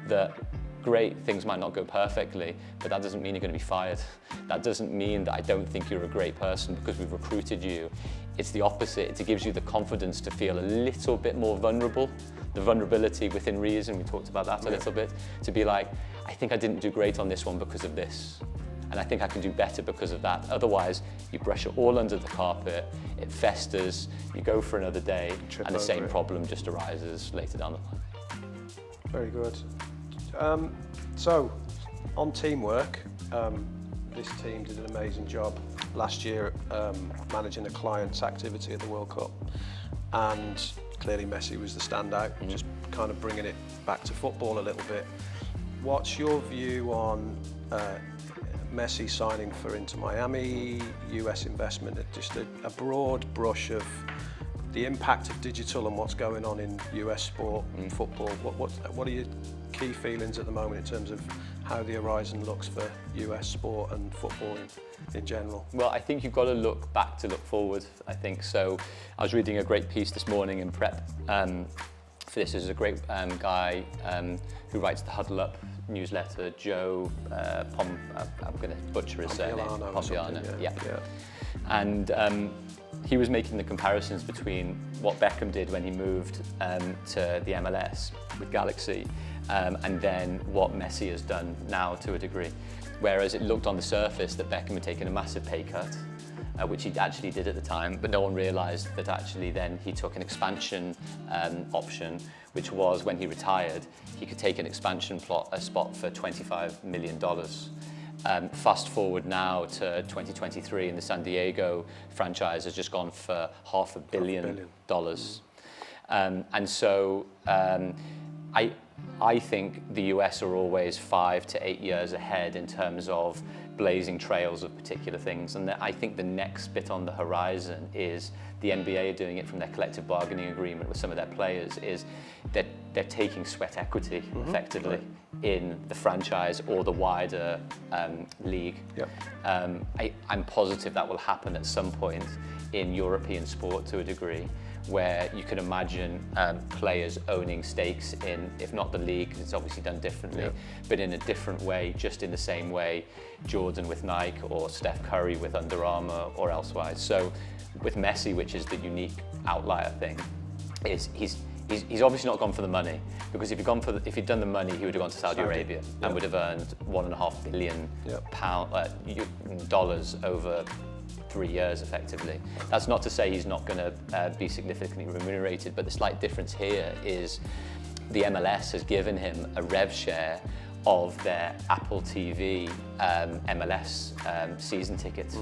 that great, things might not go perfectly, but that doesn't mean you're going to be fired. That doesn't mean that I don't think you're a great person because we've recruited you. It's the opposite. It gives you the confidence to feel a little bit more vulnerable, the vulnerability within reason. We talked about that a little bit, to be like, I think I didn't do great on this one because of this, and I think I can do better because of that. Otherwise, you brush it all under the carpet, it festers, you go for another day, and the same problem just arises later down the line. Very good. So, on teamwork, this team did an amazing job last year managing a client's activity at the World Cup, and clearly Messi was the standout, just kind of bringing it back to football a little bit. What's your view on Messi signing for Inter Miami, US investment, just a broad brush of the impact of digital and what's going on in US sport and football? What are your key feelings at the moment in terms of how the horizon looks for US sport and football in general? Well, I think you've got to look back to look forward, I think. So I was reading a great piece this morning in prep for this. There's a great guy who writes the Huddle Up newsletter, Joe I'm going to butcher his surname. Pompliano, yeah. And he was making the comparisons between what Beckham did when he moved to the MLS with Galaxy and then what Messi has done now to a degree. Whereas it looked on the surface that Beckham had taken a massive pay cut, which he actually did at the time, but no one realised that actually then he took an expansion option, which was when he retired, he could take an expansion spot for $25 million. Fast forward now to 2023, and the San Diego franchise has just gone for $500 million. And so I think the US are always 5 to 8 years ahead in terms of blazing trails of particular things. And I think the next bit on the horizon is the NBA are doing it from their collective bargaining agreement with some of their players, is that they're taking sweat equity effectively in the franchise or the wider league. I'm positive that will happen at some point in European sport to a degree, where you can imagine players owning stakes in, if not the league, because it's obviously done differently, but in a different way, just in the same way Jordan with Nike or Steph Curry with Under Armour or elsewise. So with Messi, which is the unique outlier thing, is he's obviously not gone for the money, because if he'd done the money, he would have gone to Saudi Arabia and would have earned $1.5 billion dollars over 3 years effectively. That's not to say he's not going to be significantly remunerated, but the slight difference here is the MLS has given him a rev share of their Apple TV MLS season tickets.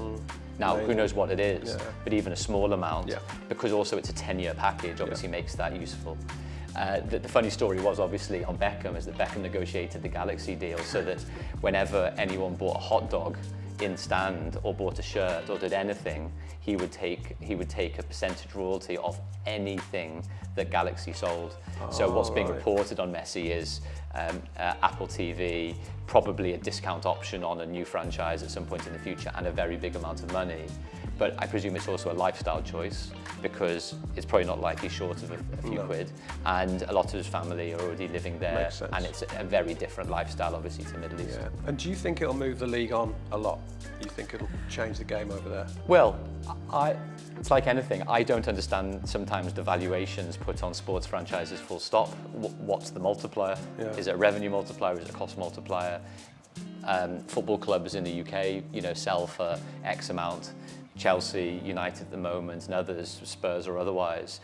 Now, who knows what it is, but even a small amount, because also it's a 10-year package, obviously makes that useful. The funny story was obviously on Beckham is that Beckham negotiated the Galaxy deal so that whenever anyone bought a hot dog in stand or bought a shirt or did anything, he would take a percentage royalty of anything that Galaxy sold. So what's being reported on Messi is Apple TV, probably a discount option on a new franchise at some point in the future, and a very big amount of money. But I presume it's also a lifestyle choice, because it's probably not likely short of a few quid, and a lot of his family are already living there, and it's a very different lifestyle, obviously, to the Middle East. Yeah. And do you think it'll move the league on a lot? Do you think it'll change the game over there? Well, it's like anything. I don't understand sometimes the valuations put on sports franchises full stop. What's the multiplier? Is it a revenue multiplier? Is it a cost multiplier? Football clubs in the UK, sell for X amount. Chelsea, United at the moment, and others, Spurs or otherwise.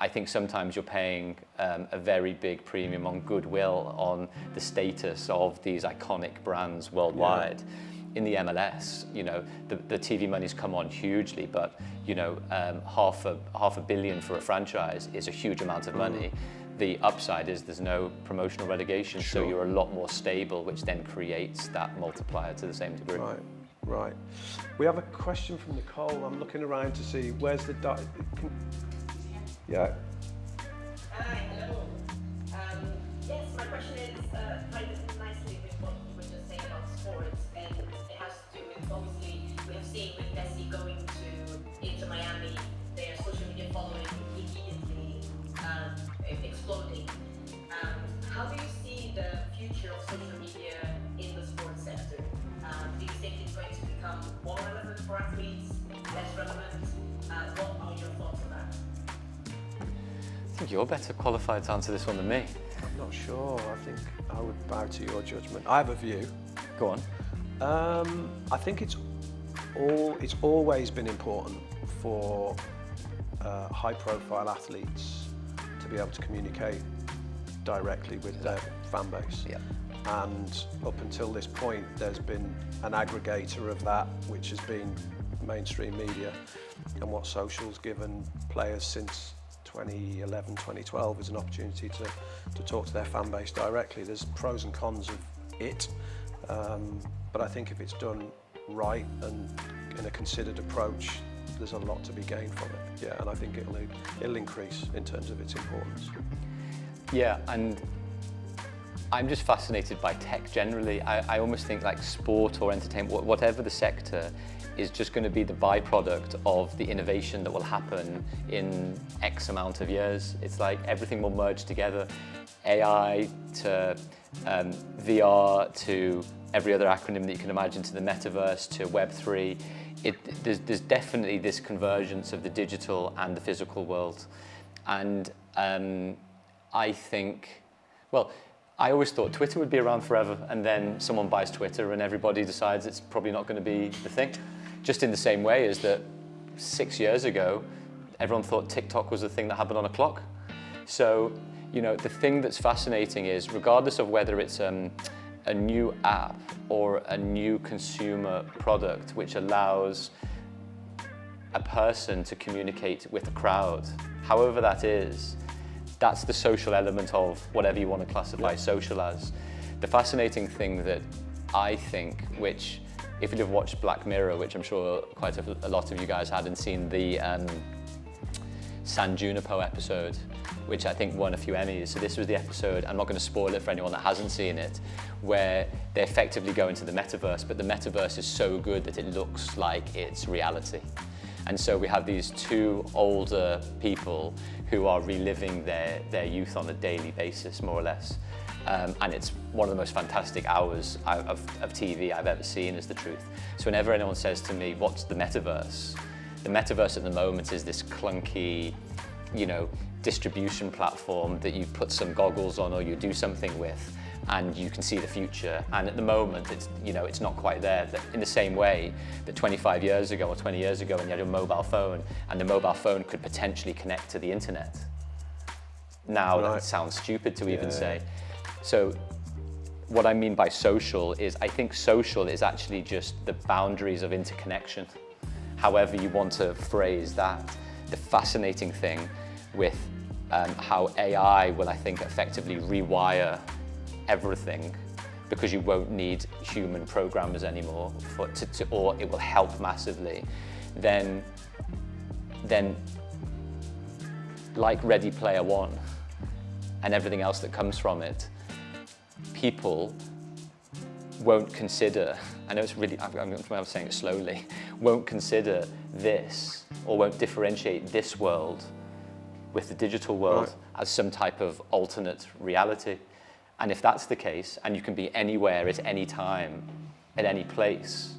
I think sometimes you're paying a very big premium on goodwill, on the status of these iconic brands worldwide. In the MLS, the TV money's come on hugely, but half a billion for a franchise is a huge amount of money. The upside is there's no promotional relegation, so you're a lot more stable, which then creates that multiplier to the same degree. Right. We have a question from Nicole. I'm looking around to see where's the Yeah. Hi, hello. Yes, my question is ties in nicely with what you were just saying about sports, and it has to do with, obviously, we have seen with Messi going to Inter Miami, their social media following immediately exploding. How do you see the future of social media in the sports sector? Do you think it's going to become more relevant for athletes, less relevant? What are your thoughts on that? I think you're better qualified to answer this one than me. I'm not sure. I think I would bow to your judgment. I have a view. Go on. I think it's always been important for high-profile athletes to be able to communicate directly with their fan base. And up until this point, there's been an aggregator of that, which has been mainstream media. And what social's given players since 2011, 2012 is an opportunity to talk to their fan base directly. There's pros and cons of it, but I think if it's done right and in a considered approach, there's a lot to be gained from it. Yeah, and I think it'll increase in terms of its importance. Yeah, and I'm just fascinated by tech generally. I almost think like sport or entertainment, whatever the sector, is just going to be the byproduct of the innovation that will happen in X amount of years. It's like everything will merge together. AI to VR to every other acronym that you can imagine, to the metaverse, to Web3. There's definitely this convergence of the digital and the physical world. And I think, well, I always thought Twitter would be around forever, and then someone buys Twitter and everybody decides it's probably not going to be the thing. Just in the same way as that 6 years ago, everyone thought TikTok was the thing that happened on a clock. So, the thing that's fascinating is, regardless of whether it's a new app or a new consumer product which allows a person to communicate with a crowd, however that is, that's the social element of whatever you want to classify social as. The fascinating thing that I think, which if you've watched Black Mirror, which I'm sure quite a lot of you guys had, and seen the San Junipero episode, which I think won a few Emmys. So this was the episode, I'm not going to spoil it for anyone that hasn't seen it, where they effectively go into the metaverse, but the metaverse is so good that it looks like it's reality. And so we have these two older people who are reliving their youth on a daily basis, more or less. And it's one of the most fantastic hours of TV I've ever seen, is the truth. So whenever anyone says to me, what's the metaverse? The metaverse at the moment is this clunky, distribution platform that you put some goggles on or you do something with, and you can see the future. And at the moment, it's not quite there. In the same way that 25 years ago or 20 years ago, when you had a mobile phone, and the mobile phone could potentially connect to the internet. Now that sounds stupid to even say. So what I mean by social is, I think social is actually just the boundaries of interconnection, however you want to phrase that. The fascinating thing with how AI will, I think, effectively rewire everything, because you won't need human programmers anymore, or it will help massively, then like Ready Player One and everything else that comes from it, people won't consider, I know it's really, I'm saying it slowly, won't consider this, or won't differentiate this world with the digital world as some type of alternate reality. And if that's the case, and you can be anywhere at any time, at any place,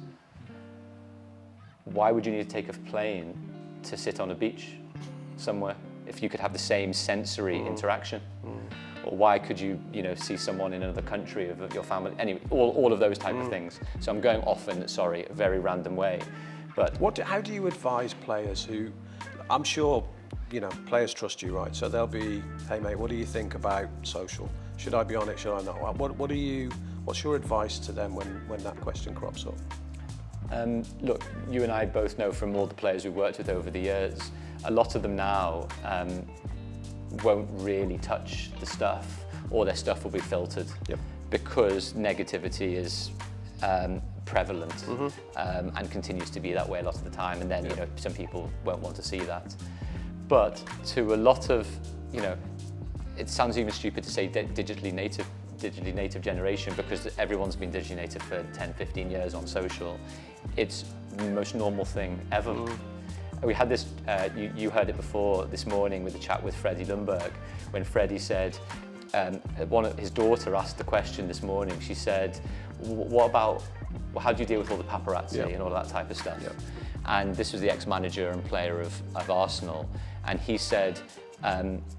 why would you need to take a plane to sit on a beach somewhere if you could have the same sensory interaction? Or why could you, see someone in another country of your family? Anyway, all of those type of things. So I'm going off in, a very random way. But how do you advise players who, I'm sure, players trust you, right? So they'll be, hey mate, what do you think about social? Should I be on it? Should I not? What's your advice to them when that question crops up? Look, you and I both know from all the players we've worked with over the years, a lot of them now won't really touch the stuff, or their stuff will be filtered because negativity is prevalent and continues to be that way a lot of the time. And then, some people won't want to see that. But to a lot of, it sounds even stupid to say digitally native generation, because everyone's been digitally native for 10, 15 years on social. It's the most normal thing ever. We had this, you heard it before this morning with the chat with Freddie Lundberg, when Freddie said, his daughter asked the question this morning. She said, how do you deal with all the paparazzi and all that type of stuff? And this was the ex-manager and player of Arsenal. And he said,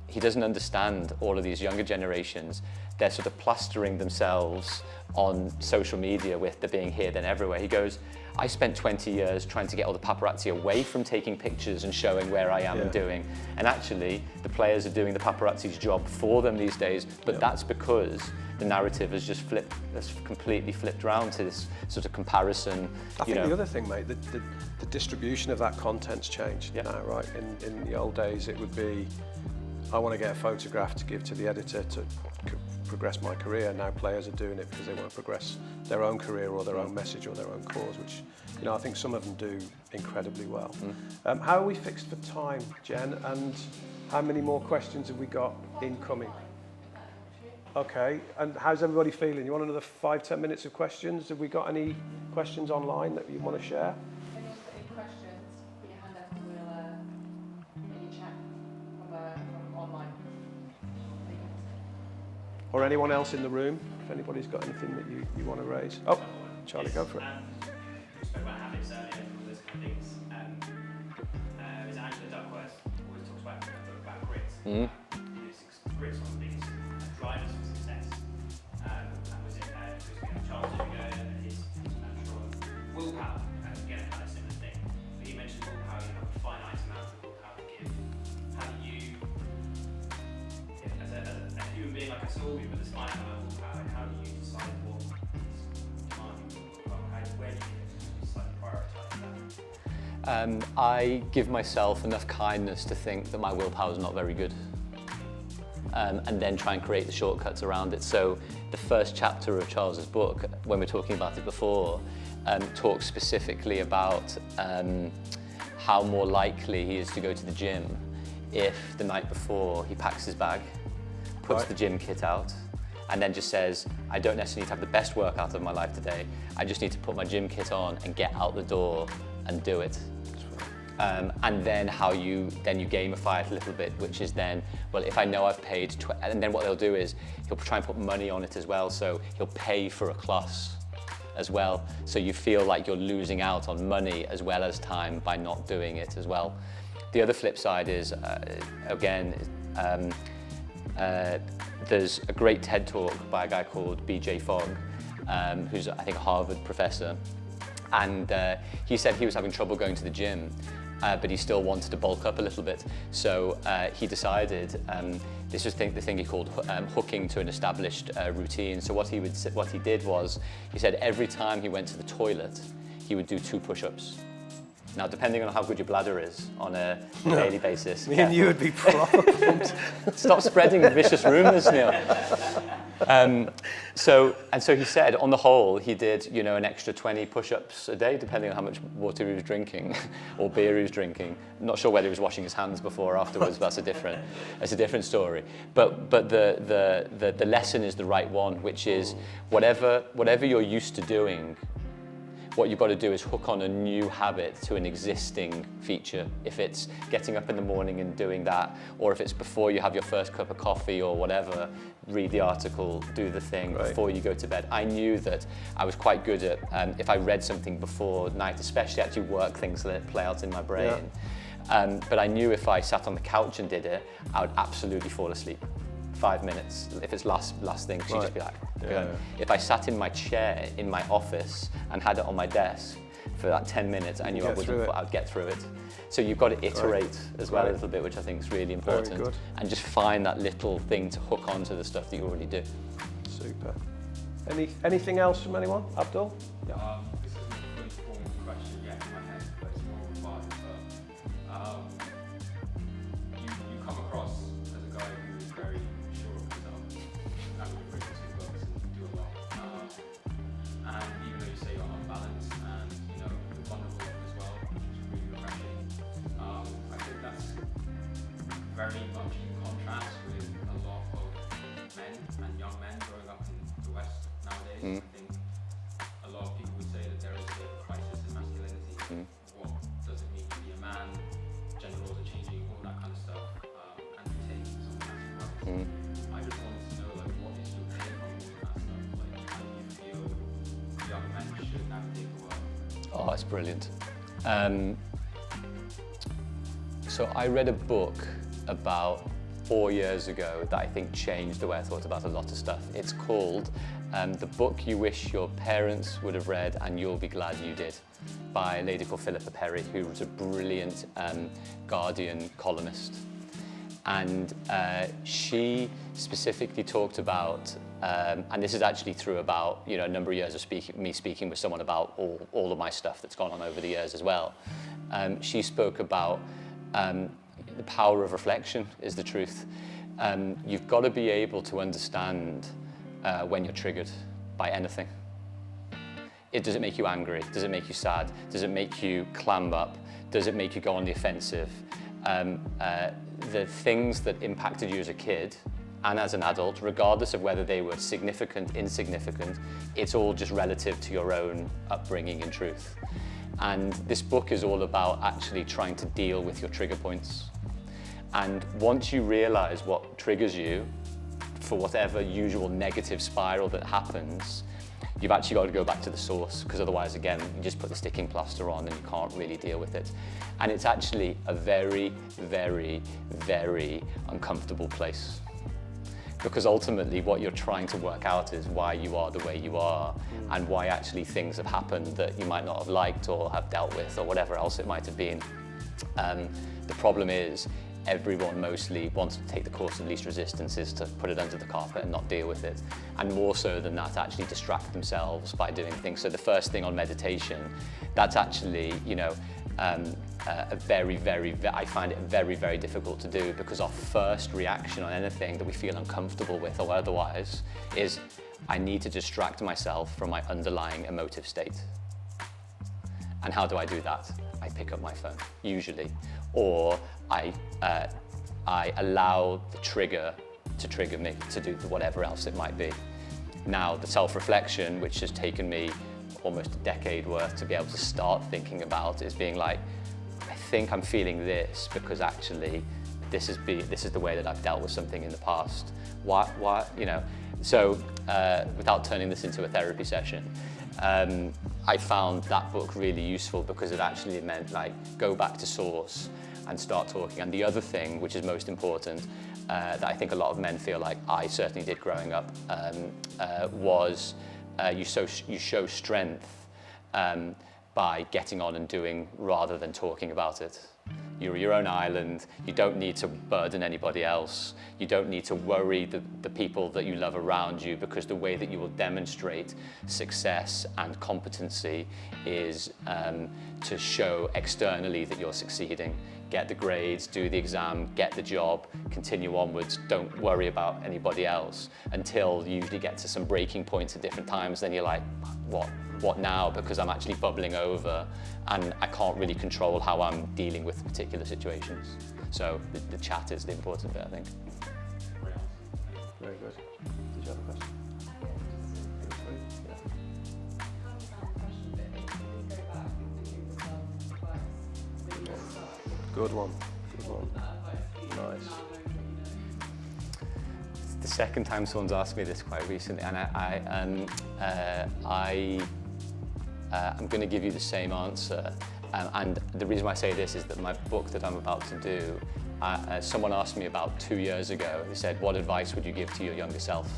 he doesn't understand all of these younger generations. They're sort of plastering themselves on social media with the being here, then everywhere. He goes, I spent 20 years trying to get all the paparazzi away from taking pictures and showing where I am and doing. And actually, the players are doing the paparazzi's job for them these days, but that's because the narrative has just completely flipped around to this sort of comparison. I think the other thing, mate, the distribution of that content's changed now, right? In the old days, it would be, I want to get a photograph to give to the editor to progress my career. Now players are doing it because they want to progress their own career or their own message or their own cause, which I think some of them do incredibly well. How are we fixed for time, Jen? And how many more questions have we got incoming? Okay, and how's everybody feeling? You want another 5-10 minutes of questions? Have we got any questions online that you want to share? Anyone got any questions? Put your hand up and we'll maybe chat from online. Or anyone else in the room, if anybody's got anything that you want to raise. Oh, Charlie, go for it. We spoke about habits earlier and all those kind of things. Is Angela Duckworth always talks about grit. Grit's one of the biggest drivers for success. And was it Charles Zuger and his natural willpower, and again, kind of similar thing. But you mentioned willpower, you have a finite amount of willpower to give. How do you, as a human being like us all, with this finite amount of willpower, how do you decide what is demanding willpower? Where do you decide to prioritise that? I give myself enough kindness to think that my willpower is not very good. And then try and create the shortcuts around it. So the first chapter of Charles's book, when we were talking about it before, talks specifically about how more likely he is to go to the gym if the night before he packs his bag, puts the gym kit out, and then just says, I don't necessarily need to have the best workout of my life today. I just need to put my gym kit on and get out the door and do it. And then how you gamify it a little bit, which is then, well, if I know I've paid, and then what they'll do is he'll try and put money on it as well. So he'll pay for a class as well. So you feel like you're losing out on money as well as time by not doing it as well. The other flip side is, there's a great TED talk by a guy called BJ Fogg, who's I think a Harvard professor. And he said he was having trouble going to the gym, but he still wanted to bulk up a little bit. So he decided this was the thing he called hooking to an established routine. So what he did was, he said every time he went to the toilet, he would do 2 push-ups. Now, depending on how good your bladder is on a daily basis. Me and you would be proper pumped. Stop spreading vicious rumours, Neil. So he said, on the whole, he did, an extra 20 push-ups a day, depending on how much water he was drinking or beer he was drinking. I'm not sure whether he was washing his hands before or afterwards. That's a different story. But the lesson is the right one, which is whatever you're used to doing, what you've got to do is hook on a new habit to an existing feature. If it's getting up in the morning and doing that, or if it's before you have your first cup of coffee or whatever, read the article, do the thing before you go to bed. I knew that I was quite good at, if I read something before night, especially actually work things that play out in my brain. Yeah. But I knew if I sat on the couch and did it, I would absolutely fall asleep. 5 minutes, if it's last thing, she'd just be like, If I sat in my chair in my office and had it on my desk for that 10 minutes, I knew I'd get through it. So you've got to iterate as well a little bit, which I think is really important. And just find that little thing to hook onto the stuff that you already do. Super. Anything else from anyone? Abdul? Yeah. This isn't a fully formed question yet in my head, but it's more of a vibe. But you come across as a guy who is very sure of himself, and we've written 2 books and you do a lot. And even though you say you're unbalanced and you're vulnerable as well, which is really refreshing, I think that's very much in contrast with a lot of men and young men growing up in the West nowadays. I think a lot of people would say that there is a crisis in masculinity. What does it mean to be a man? Gender roles are changing, all that kind of stuff, and retaining some of that stuff. I just wanted to know, what is your take on all of that stuff? How do you feel young men should navigate the world? Oh, it's brilliant. So I read a book about 4 years ago that I think changed the way I thought about a lot of stuff. It's called The Book You Wish Your Parents Would Have Read and You'll Be Glad You Did, by a lady called Philippa Perry, who was a brilliant Guardian columnist. And she specifically talked about, and this is actually through about a number of years of me speaking with someone about all of my stuff that's gone on over the years as well. She spoke about the power of reflection is the truth. You've got to be able to understand when you're triggered by anything. Does it make you angry? Does it make you sad? Does it make you clam up? Does it make you go on the offensive? The things that impacted you as a kid and as an adult, regardless of whether they were significant, insignificant, it's all just relative to your own upbringing and truth. And this book is all about actually trying to deal with your trigger points. And once you realize what triggers you for whatever usual negative spiral that happens, you've actually got to go back to the source, because otherwise, again, you just put the sticking plaster on and you can't really deal with it. And it's actually a very, very, very uncomfortable place. Because ultimately what you're trying to work out is why you are the way you are, and why actually things have happened that you might not have liked or have dealt with or whatever else it might have been. The problem is everyone mostly wants to take the course of least resistance, is to put it under the carpet and not deal with it. And more so than that, actually distract themselves by doing things. So the first thing on meditation, that's actually, I find it very, very difficult to do, because our first reaction on anything that we feel uncomfortable with or otherwise is, I need to distract myself from my underlying emotive state. And how do I do that? I pick up my phone, usually, or I allow the trigger to trigger me to do whatever else it might be. Now, the self-reflection, which has taken me almost a decade worth to be able to start thinking about, is being like, I think I'm feeling this because actually this is the way that I've dealt with something in the past. Why, So without turning this into a therapy session, I found that book really useful, because it actually meant go back to source and start talking. And the other thing, which is most important, that I think a lot of men feel like I certainly did growing up, was you show strength by getting on and doing rather than talking about it. You're your own island. You don't need to burden anybody else. You don't need to worry the people that you love around you, because the way that you will demonstrate success and competency is to show externally that you're succeeding. Get the grades, do the exam, get the job, continue onwards. Don't worry about anybody else until you usually get to some breaking points at different times. Then you're like, what now? Because I'm actually bubbling over and I can't really control how I'm dealing with particular situations. So the chat is the important bit, I think. Very good. Did you have a question? Good one. Good one. Nice. It's the second time someone's asked me this quite recently, and I'm going to give you the same answer. And the reason why I say this is that my book that I'm about to do, someone asked me about 2 years ago. They said, "What advice would you give to your younger self?"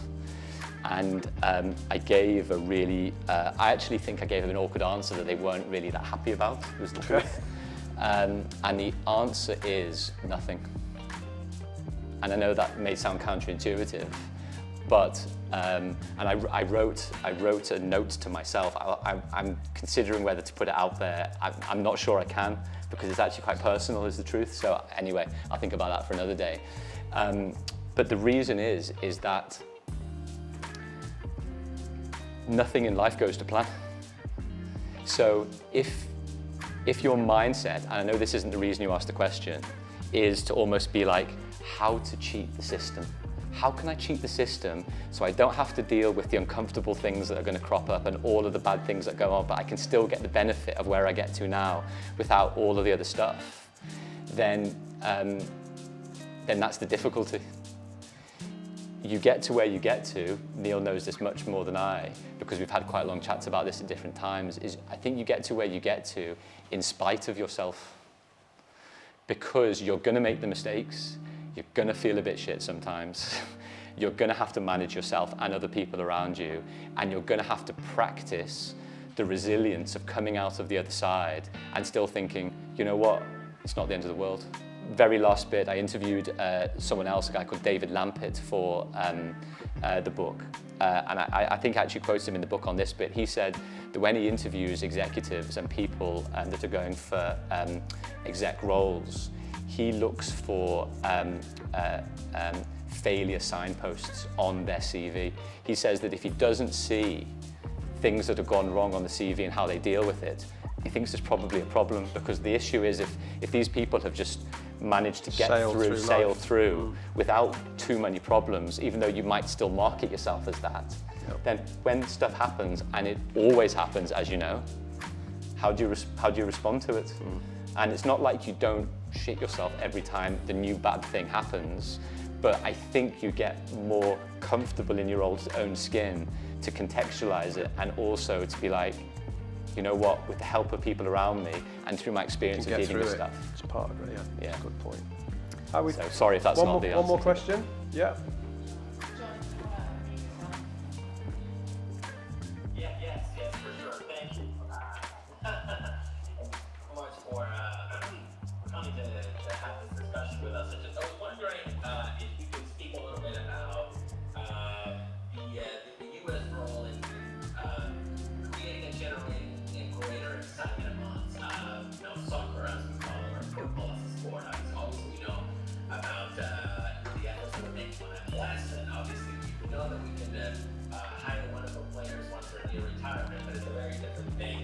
And I gave a really, I actually think I gave them an awkward answer that they weren't really that happy about, was the truth. And the answer is nothing. And I know that may sound counterintuitive, but and I wrote a note to myself. I'm considering whether to put it out there. I'm not sure I can, because it's actually quite personal, is the truth. So anyway, I'll think about that for another day. But the reason is that nothing in life goes to plan. So if your mindset, and I know this isn't the reason you asked the question, is to almost be like, how to cheat the system. How can I cheat the system so I don't have to deal with the uncomfortable things that are going to crop up and all of the bad things that go on, but I can still get the benefit of where I get to now without all of the other stuff? Then that's the difficulty. You get to where you get to, Neil knows this much more than I, because we've had quite long chats about this at different times, is I think you get to where you get to in spite of yourself. Because you're gonna make the mistakes, you're gonna feel a bit shit sometimes, you're gonna have to manage yourself and other people around you, and you're gonna have to practice the resilience of coming out of the other side and still thinking, you know what, it's not the end of the world. Very last bit, I interviewed someone else, a guy called David Lampett, for the book. And I think I actually quoted him in the book on this bit. He said that when he interviews executives and people that are going for exec roles, he looks for failure signposts on their CV. He says that if he doesn't see things that have gone wrong on the CV and how they deal with it, he thinks there's probably a problem, because the issue is if these people have just managed to get sail through without too many problems, even though you might still market yourself as that, then when stuff happens, and it always happens, as you know, how do you respond to it? And it's not like you don't shit yourself every time the new bad thing happens, but I think you get more comfortable in your own skin to contextualize it, and also to be like, you know what, with the help of people around me and through my experience of dealing with stuff. It's part of it, yeah. Yeah. Good point. So sorry if that's not the answer. One more question? Yeah. Yes, for sure. Thank you. Much for coming to have this discussion with us. I was wondering if you could speak a little bit about the U.S. role in creating and generating greater excitement amongst soccer, as we call it, or football as a sport. Obviously, we know about the efforts that we're making on MLS, and obviously we know that we can hire wonderful players once they're near retirement, but it's a very different thing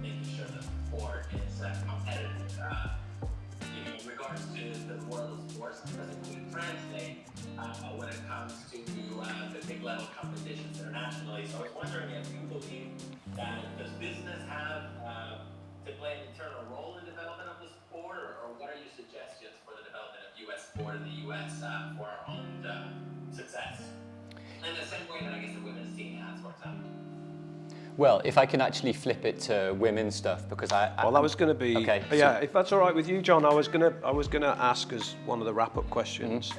making sure that the sport is competitive. In regards to the world of sports, doesn't really translate when it comes to the big level competitions internationally. So I was wondering if you believe that does business have to play an internal role in the development of the sport, or what are your suggestions for the development of U.S. sport in the U.S. For our own success? And the same way that I guess the women's team has, for example. Well, if I can actually flip it to women's stuff, because Well, that was going to be. Okay, yeah, if that's all right with you, John, I was going to ask as one of the wrap-up questions.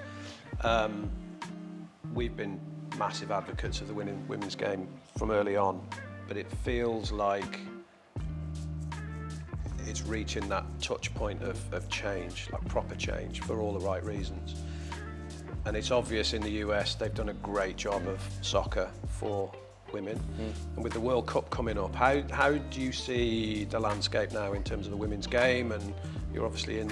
We've been massive advocates of the women's game from early on, but it feels like it's reaching that touch point of change, like proper change, for all the right reasons. And it's obvious in the US they've done a great job of soccer for women. And with the World Cup coming up, how do you see the landscape now in terms of the women's game? And you're obviously in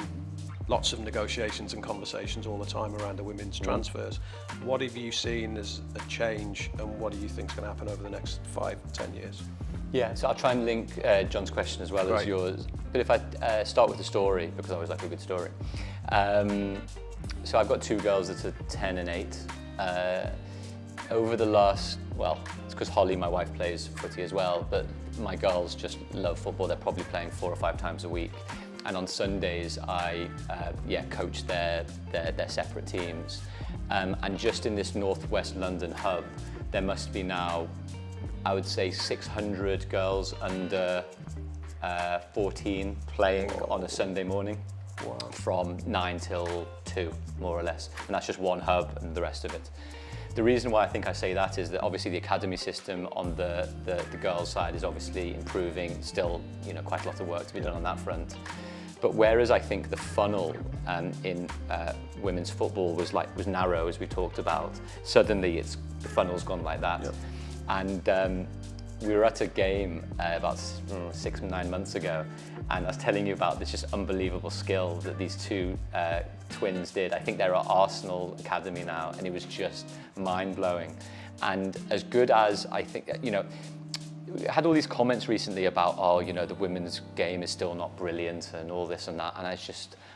lots of negotiations and conversations all the time around the women's transfers. What have you seen as a change, and what do you think is going to happen over the next 5-10 years? Yeah, so I'll try and link John's question as well as yours. But if I start with the story, because I always like a good story. So I've got 2 girls that are 10 and 8. Over the last, well, it's because Holly, my wife, plays footy as well, but my girls just love football. They're probably playing 4 or 5 times a week. And on Sundays, I coach their separate teams. And just in this northwest London hub, there must be now, I would say, 600 girls under 14 playing on a Sunday morning. Wow. From 9 till 2, more or less. And that's just one hub and the rest of it. The reason why I think I say that is that obviously the academy system on the girls' side is obviously improving. Still, quite a lot of work to be done on that front. But whereas I think the funnel in women's football was narrow, as we talked about, suddenly the funnel's gone like that. Yep. And we were at a game about 6-9 months ago, and I was telling you about this just unbelievable skill that these 2 twins did. I think they're at Arsenal Academy now, and it was just mind-blowing. And as good as I think, we had all these comments recently about, the women's game is still not brilliant and all this and that, and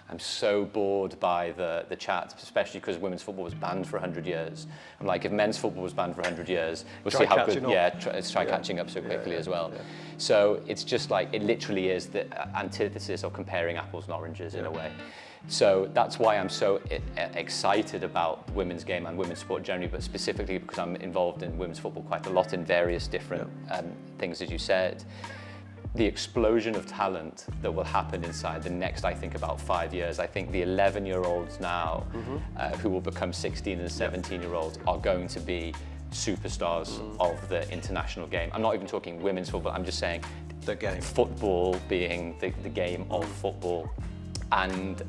I'm so bored by the chat, especially because women's football was banned for 100 years. I'm like, if men's football was banned for 100 years, we'll see how good, let's try catching up so quickly as well. Yeah. So it's just like, it literally is the antithesis of comparing apples and oranges in a way. So that's why I'm so excited about the women's game and women's sport generally, but specifically because I'm involved in women's football quite a lot in various different things, as you said. The explosion of talent that will happen inside the next, I think, about 5 years. I think the 11-year-olds now who will become 16 and 17-year-olds are going to be superstars of the international game. I'm not even talking women's football, I'm just saying the game. Football being the game of football. And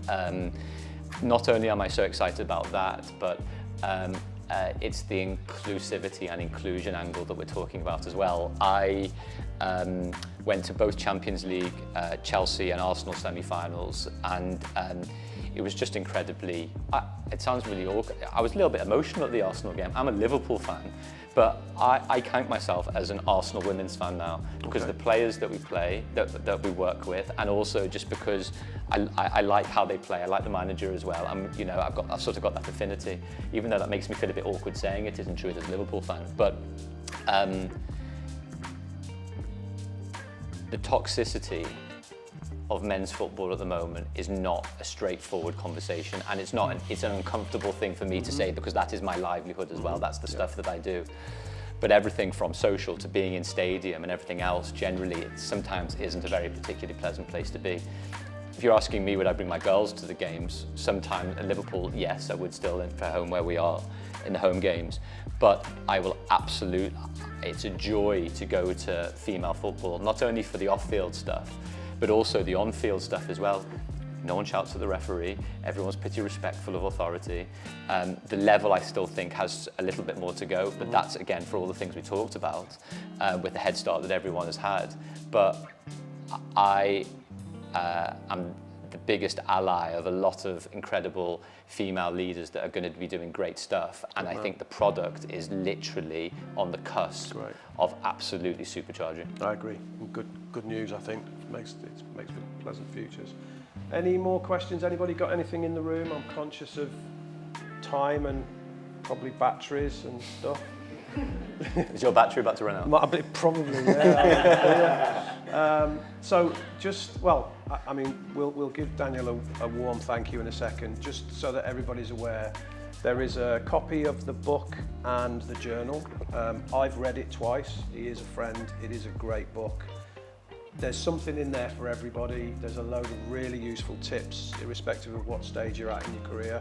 not only am I so excited about that, but it's the inclusivity and inclusion angle that we're talking about as well. I went to both Champions League, Chelsea and Arsenal semi-finals, and it was just incredibly, it sounds really awkward. I was a little bit emotional at the Arsenal game. I'm a Liverpool fan, but I count myself as an Arsenal women's fan now because of the players that we play, that we work with, and also just because I like how they play. I like the manager as well. I've sort of got that affinity, even though that makes me feel a bit awkward saying it isn't true as a Liverpool fan. But the toxicity of men's football at the moment is not a straightforward conversation, and it's an uncomfortable thing for me to say because that is my livelihood as well. That's the stuff that I do. But everything from social to being in stadium and everything else, generally, it sometimes isn't a very particularly pleasant place to be. If you're asking me, would I bring my girls to the games? Sometimes at Liverpool, yes, I would still for home where we are in the home games. But I will it's a joy to go to female football, not only for the off-field stuff, but also the on-field stuff as well. No one shouts at the referee, everyone's pretty respectful of authority. The level I still think has a little bit more to go, but that's again for all the things we talked about with the head start that everyone has had. But I am the biggest ally of a lot of incredible female leaders that are going to be doing great stuff, and I think the product is literally on the cusp of absolutely supercharging. I agree. Good news, I think. It makes for pleasant futures. Any more questions? Anybody got anything in the room? I'm conscious of time and probably batteries and stuff. Is your battery about to run out? Probably, yeah. So we'll give Daniel a warm thank you in a second, just so that everybody's aware. There is a copy of the book and the journal. I've read it twice. He is a friend. It is a great book. There's something in there for everybody. There's a load of really useful tips, irrespective of what stage you're at in your career.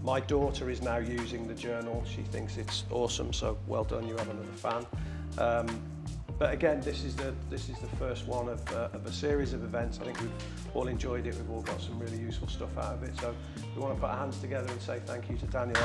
My daughter is now using the journal. She thinks it's awesome, so well done, you have another fan. But again, this is the first one of a series of events. I think we've all enjoyed it. We've all got some really useful stuff out of it. So we want to put our hands together and say thank you to Daniel.